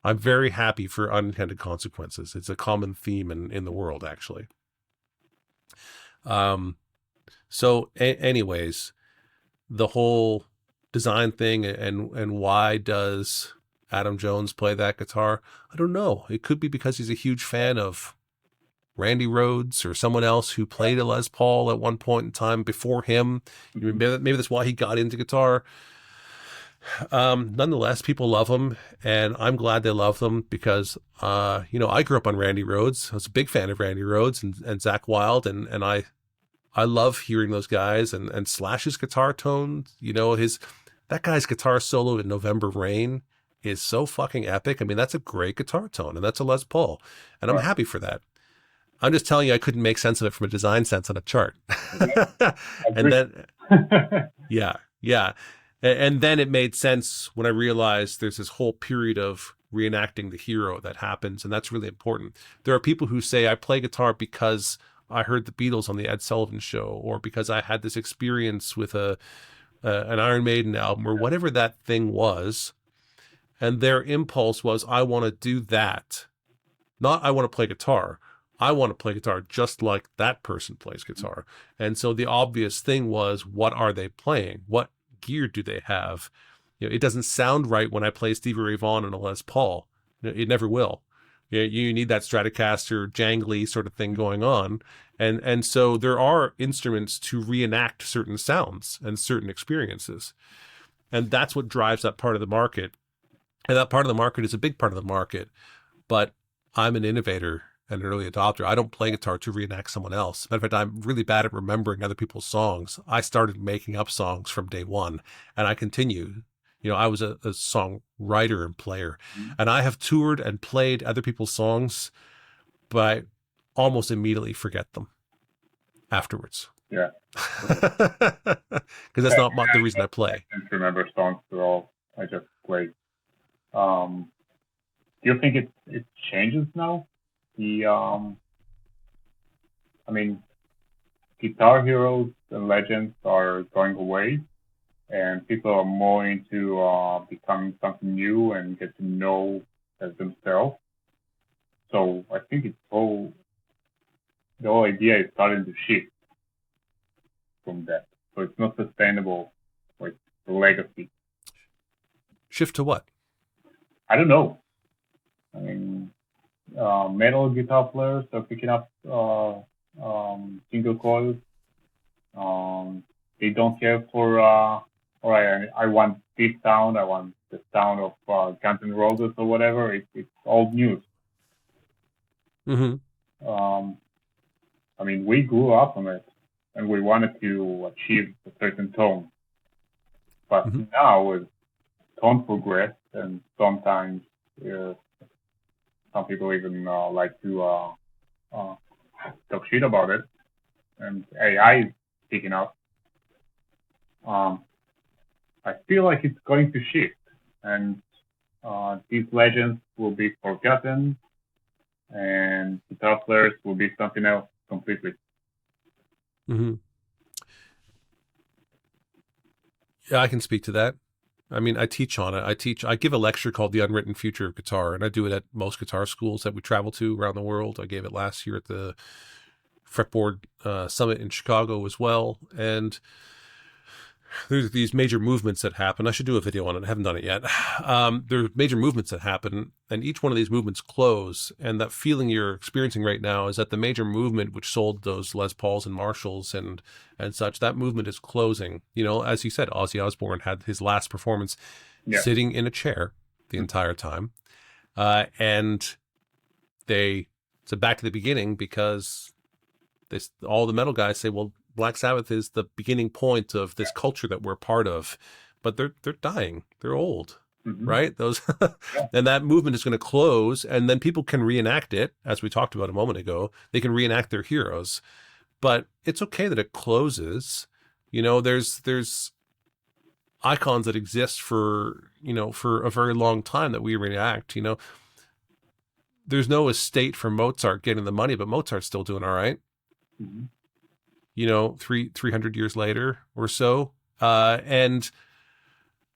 I'm very happy for unintended consequences. It's a common theme in the world, actually. Anyways, the whole design thing and why does Adam Jones play that guitar? I don't know. It could be because he's a huge fan of Randy Rhoads or someone else who played a Les Paul at one point in time before him. Maybe that's why he got into guitar. Nonetheless, people love him, and I'm glad they love them because, I grew up on Randy Rhoads. I was a big fan of Randy Rhoads and Zakk Wylde, and I love hearing those guys and Slash's guitar tone. That guy's guitar solo in November Rain is so fucking epic. I mean, that's a great guitar tone, and that's a Les Paul, and I'm happy for that. I'm just telling you, I couldn't make sense of it from a design sense on a chart. And then, yeah. And then it made sense when I realized there's this whole period of reenacting the hero that happens, and that's really important. There are people who say, I play guitar because I heard the Beatles on the Ed Sullivan Show, or because I had this experience with an Iron Maiden album, or whatever that thing was. And their impulse was, I want to do that. Not I want to play guitar. I want to play guitar just like that person plays guitar. And so the obvious thing was, what are they playing? What gear do they have? It doesn't sound right when I play Stevie Ray Vaughan on a Les Paul. It never will. You need that Stratocaster jangly sort of thing going on. And so there are instruments to reenact certain sounds and certain experiences. And that's what drives that part of the market. And that part of the market is a big part of the market. But I'm an innovator and an early adopter. I don't play guitar to reenact someone else. Matter of fact, I'm really bad at remembering other people's songs. I started making up songs from day one, and I continue. I was a songwriter and player, and I have toured and played other people's songs, but I almost immediately forget them afterwards. Yeah. Because that's not the reason I play. I can't remember songs at all. I just play. Do you think it changes now? The I mean, guitar heroes and legends are going away, and people are more into becoming something new and get to know as themselves. So I think the whole idea is starting to shift from that. So it's not sustainable, like the legacy. Shift to what? I don't know. I mean, metal guitar players are picking up single coils. They don't care for, all right, I want this sound, I want the sound of Guns N' Roses or whatever. It's old news. Mm-hmm. I mean, we grew up on it, and we wanted to achieve a certain tone. But now, as tone progress, and sometimes some people even like to talk shit about it, and AI is picking up. I feel like it's going to shift, and these legends will be forgotten, and guitar players will be something else completely. Mm-hmm. Yeah, I can speak to that. I mean, I teach on it. I give a lecture called The Unwritten Future of Guitar, and I do it at most guitar schools that we travel to around the world. I gave it last year at the Fretboard Summit in Chicago as well. And there's these major movements that happen. I should do a video on it. I haven't done it yet. There's major movements that happen, and each one of these movements close. And that feeling you're experiencing right now is that the major movement which sold those Les Pauls and Marshalls and such, that movement is closing. You know, as you said, Ozzy Osbourne had his last performance sitting in a chair the entire time. And so back to the beginning, because all the metal guys say, well, Black Sabbath is the beginning point of this culture that we're part of, but they're dying. They're old, right? Those, and that movement is going to close, and then people can reenact it, as we talked about a moment ago. They can reenact their heroes, but it's okay that it closes. You know, there's icons that exist for a very long time that we reenact. You know, there's no estate for Mozart getting the money, but Mozart's still doing all right. You know, 300 years later or so. And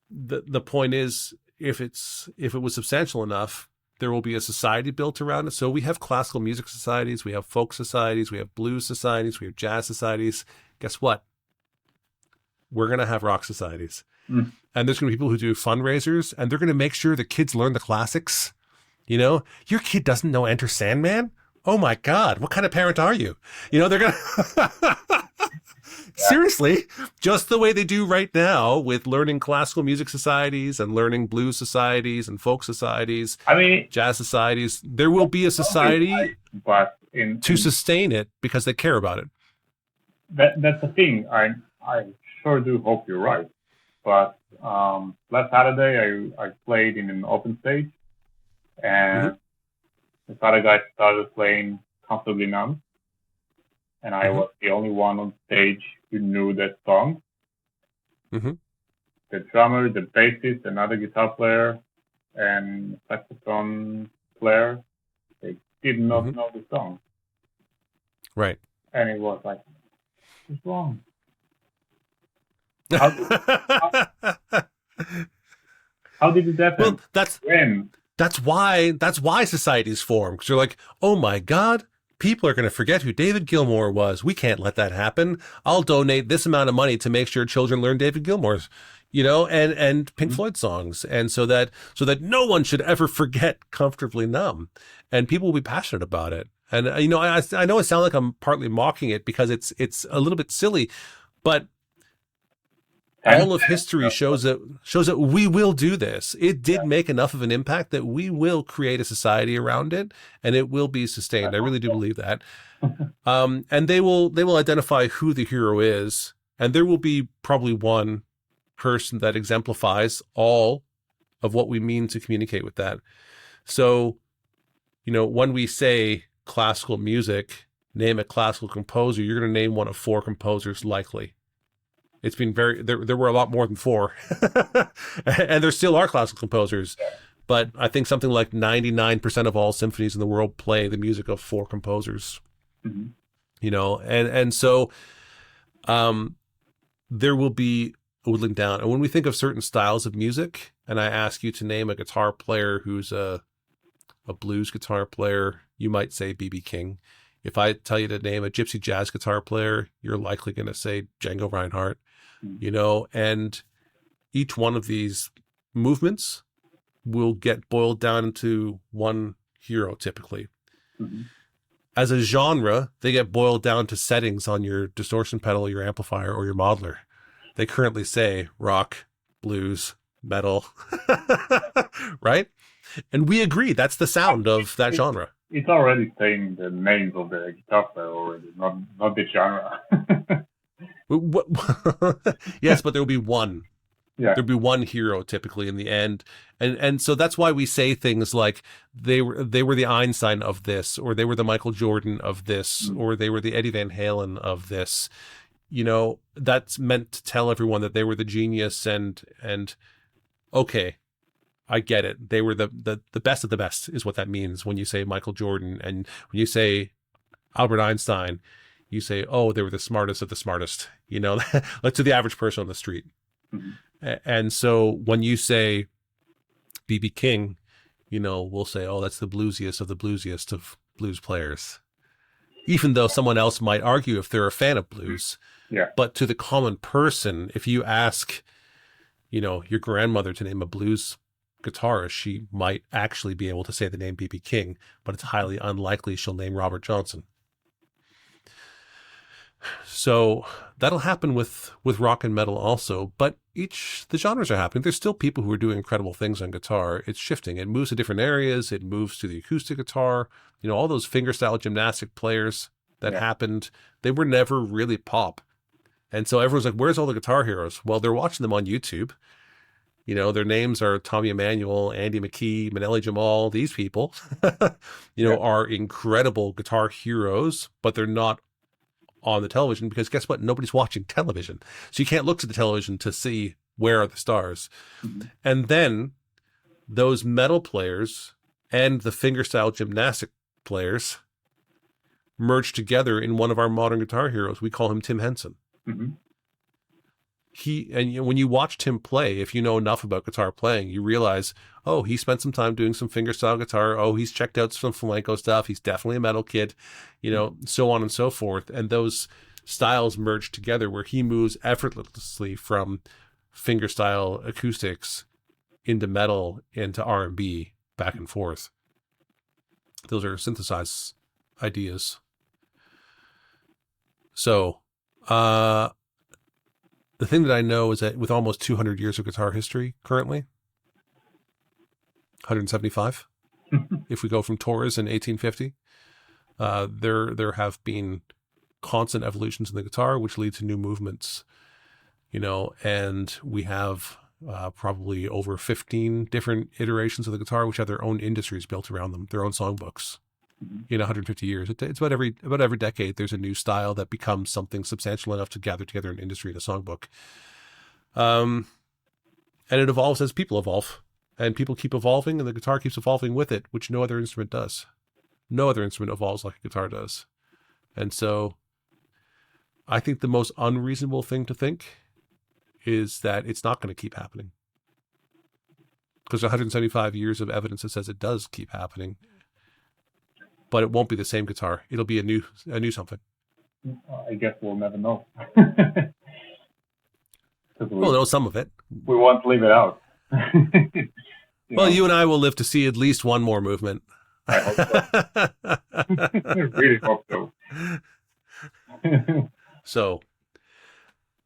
the point is, if it was substantial enough, there will be a society built around it. So we have classical music societies, we have folk societies, we have blues societies, we have jazz societies. Guess what? We're going to have rock societies. And there's going to be people who do fundraisers, and they're going to make sure the kids learn the classics. You know, your kid doesn't know Enter Sandman? Oh my God, what kind of parent are you? You know, they're going to, seriously, just the way they do right now with learning classical music societies and learning blues societies and folk societies, jazz societies. There will be a society to sustain it because they care about it. That's the thing. I sure do hope you're right. But last Saturday, I played in an open stage, and this other guy started playing Comfortably Numb, and I was the only one on stage who knew that song. The drummer, the bassist, another guitar player, and saxophone player, they did not know the song. Right. And it was like, what's wrong? How did it happen? Well, that's why societies form, because you're like, oh my God, people are going to forget who David Gilmour was. We can't let that happen. I'll donate this amount of money to make sure children learn David Gilmour's, you know, and Pink Floyd songs, and so that no one should ever forget Comfortably Numb, and people will be passionate about it. And you know, I know I sound like I'm partly mocking it because it's a little bit silly, but all of history shows that we will do this. It did make enough of an impact that we will create a society around it, and it will be sustained. I really do believe that. And they will identify who the hero is, and there will be probably one person that exemplifies all of what we mean to communicate with that. So, you know, when we say classical music, name a classical composer, you're going to name one of four composers likely. It's been there were a lot more than four, and there still are classical composers, But I think something like 99% of all symphonies in the world play the music of 4 composers. You know, and so there will be whittling down. And when we think of certain styles of music, and I ask you to name a guitar player who's a blues guitar player, you might say B.B. King. If I tell you to name a gypsy jazz guitar player, you're likely going to say Django Reinhardt, you know, and each one of these movements will get boiled down into one hero typically. As a genre, they get boiled down to settings on your distortion pedal, your amplifier, or your modeler. They currently say rock, blues, metal, right? And we agree that's the sound of that genre. It's already saying the names of the guitar player already, not the genre. Yes, but there will be one. Yeah. There'll be one hero typically in the end. And so that's why we say things like they were the Einstein of this, or they were the Michael Jordan of this, or they were the Eddie Van Halen of this. You know, that's meant to tell everyone that they were the genius and okay, I get it. They were the best of the best is what that means when you say Michael Jordan. And when you say Albert Einstein, you say, oh, they were the smartest of the smartest, you know, like to the average person on the street. And so when you say B.B. King, you know, we'll say, oh, that's the bluesiest of blues players. Even though someone else might argue if they're a fan of blues. Yeah. But to the common person, if you ask, you know, your grandmother to name a blues guitarist, she might actually be able to say the name B.B. King, but it's highly unlikely she'll name Robert Johnson. So that'll happen with rock and metal also, but the genres are happening. There's still people who are doing incredible things on guitar. It's shifting. It moves to different areas. It moves to the acoustic guitar. You know, all those fingerstyle gymnastic players that happened, they were never really pop. And so everyone's like, where's all the guitar heroes? Well, they're watching them on YouTube. You know, their names are Tommy Emmanuel, Andy McKee, Manelli Jamal. These people, you know, are incredible guitar heroes, but they're not on the television because guess what? Nobody's watching television. So you can't look to the television to see where are the stars. And then those metal players and the fingerstyle gymnastic players merge together in one of our modern guitar heroes. We call him Tim Henson. When you watched him play, if you know enough about guitar playing, you realize, oh, he spent some time doing some fingerstyle guitar. Oh, he's checked out some flamenco stuff. He's definitely a metal kid, you know, so on and so forth. And those styles merge together where he moves effortlessly from fingerstyle acoustics into metal, into R&B, back and forth. Those are synthesized ideas. So, the thing that I know is that with almost 200 years of guitar history currently, 175, if we go from Torres in 1850, there have been constant evolutions in the guitar, which lead to new movements, you know, and we have probably over 15 different iterations of the guitar, which have their own industries built around them, their own songbooks. In 150 years, it's about every decade there's a new style that becomes something substantial enough to gather together an industry in a songbook. And it evolves as people evolve, and people keep evolving, and the guitar keeps evolving with it, which no other instrument does. No other instrument evolves like a guitar does. And so I think the most unreasonable thing to think is that it's not going to keep happening, because 175 years of evidence that says it does keep happening. But it won't be the same guitar. It'll be a new something. I guess we'll never know. We'll know some of it. We won't leave it out. You and I will live to see at least one more movement. I hope so. I really hope so. So,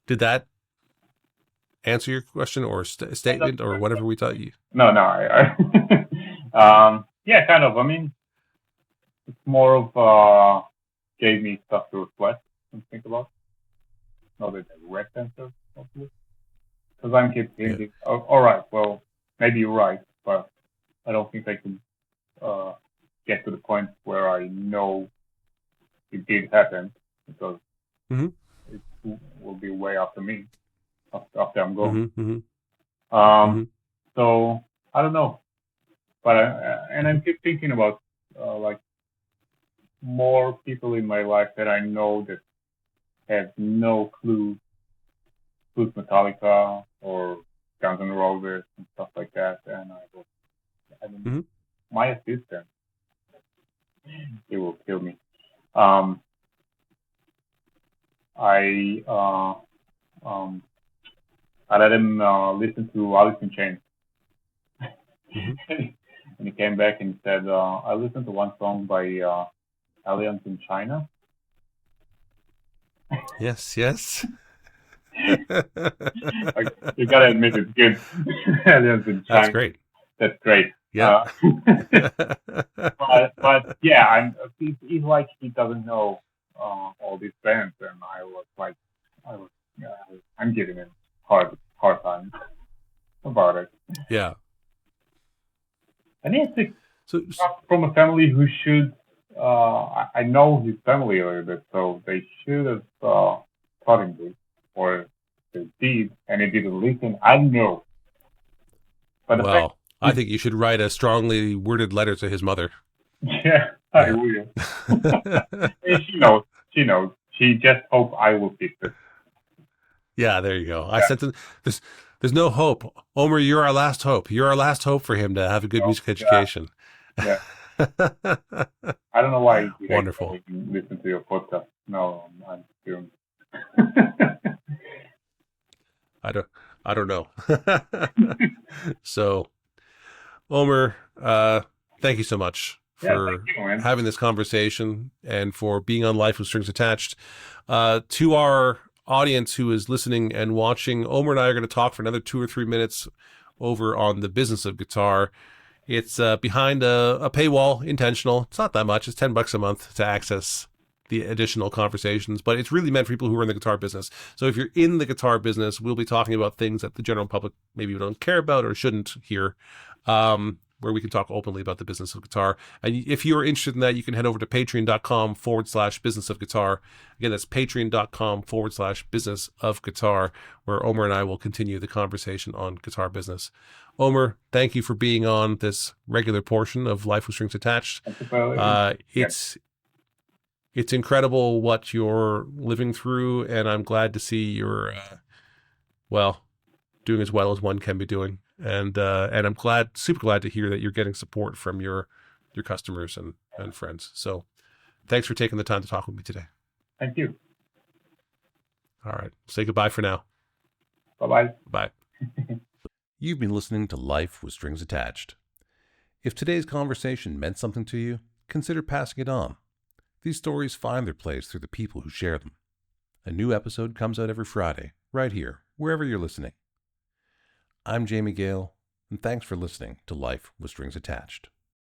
did that answer your question or statement or whatever we taught you? No. Yeah, kind of. I mean, it's more of gave me stuff to reflect and think about. Not a direct answer, hopefully. Because I'm keep thinking, all right, well, maybe you're right, but I don't think I can get to the point where I know it did happen, because it will be way after me, after I'm gone. So, I don't know. But and I'm keep thinking about like more people in my life that I know that have no clue who's Metallica or Guns N' Roses and stuff like that. And I mean, my assistant, he will kill me. I let him listen to Alice in Chains. And he came back and said, I listened to one song by Aliens in China. Yes. Like, you gotta admit it's good. Aliens in China. That's great. That's great. Yeah. But yeah, he's like, he doesn't know all these bands, and I'm giving him hard time about it. Yeah. And he has to come from a family who should. I know his family a little bit, so they should have taught him this, or they did, and he didn't listen. I don't know. But I think you should write a strongly worded letter to his mother. Yeah, I will. She knows. She just hopes I will fix it. Yeah, there you go. I said there's no hope. Omer, you're our last hope. You're our last hope for him to have a good music education. Yeah. I don't know why you wonderful listen to your podcast. No, I'm doing. I don't know. So, Omer, thank you so much for having this conversation and for being on Life with Strings Attached. To our audience who is listening and watching, Omer and I are going to talk for another 2 or 3 minutes over on the business of guitar. It's behind a paywall, intentional. It's not that much. It's $10 a month to access the additional conversations, but it's really meant for people who are in the guitar business. So if you're in the guitar business, we'll be talking about things that the general public maybe don't care about or shouldn't hear, where we can talk openly about the business of guitar. And if you're interested in that, you can head over to patreon.com/business of guitar. Again, that's patreon.com/business of guitar, where Omer and I will continue the conversation on guitar business. Omer, thank you for being on this regular portion of Life with Strings Attached. It's incredible what you're living through, and I'm glad to see you're, doing as well as one can be doing. And I'm super glad to hear that you're getting support from your customers and friends. So thanks for taking the time to talk with me today. Thank you. All right. Say goodbye for now. Bye-bye. Bye. You've been listening to Life with Strings Attached. If today's conversation meant something to you, consider passing it on. These stories find their place through the people who share them. A new episode comes out every Friday, right here, wherever you're listening. I'm Jamie Gale, and thanks for listening to Life with Strings Attached.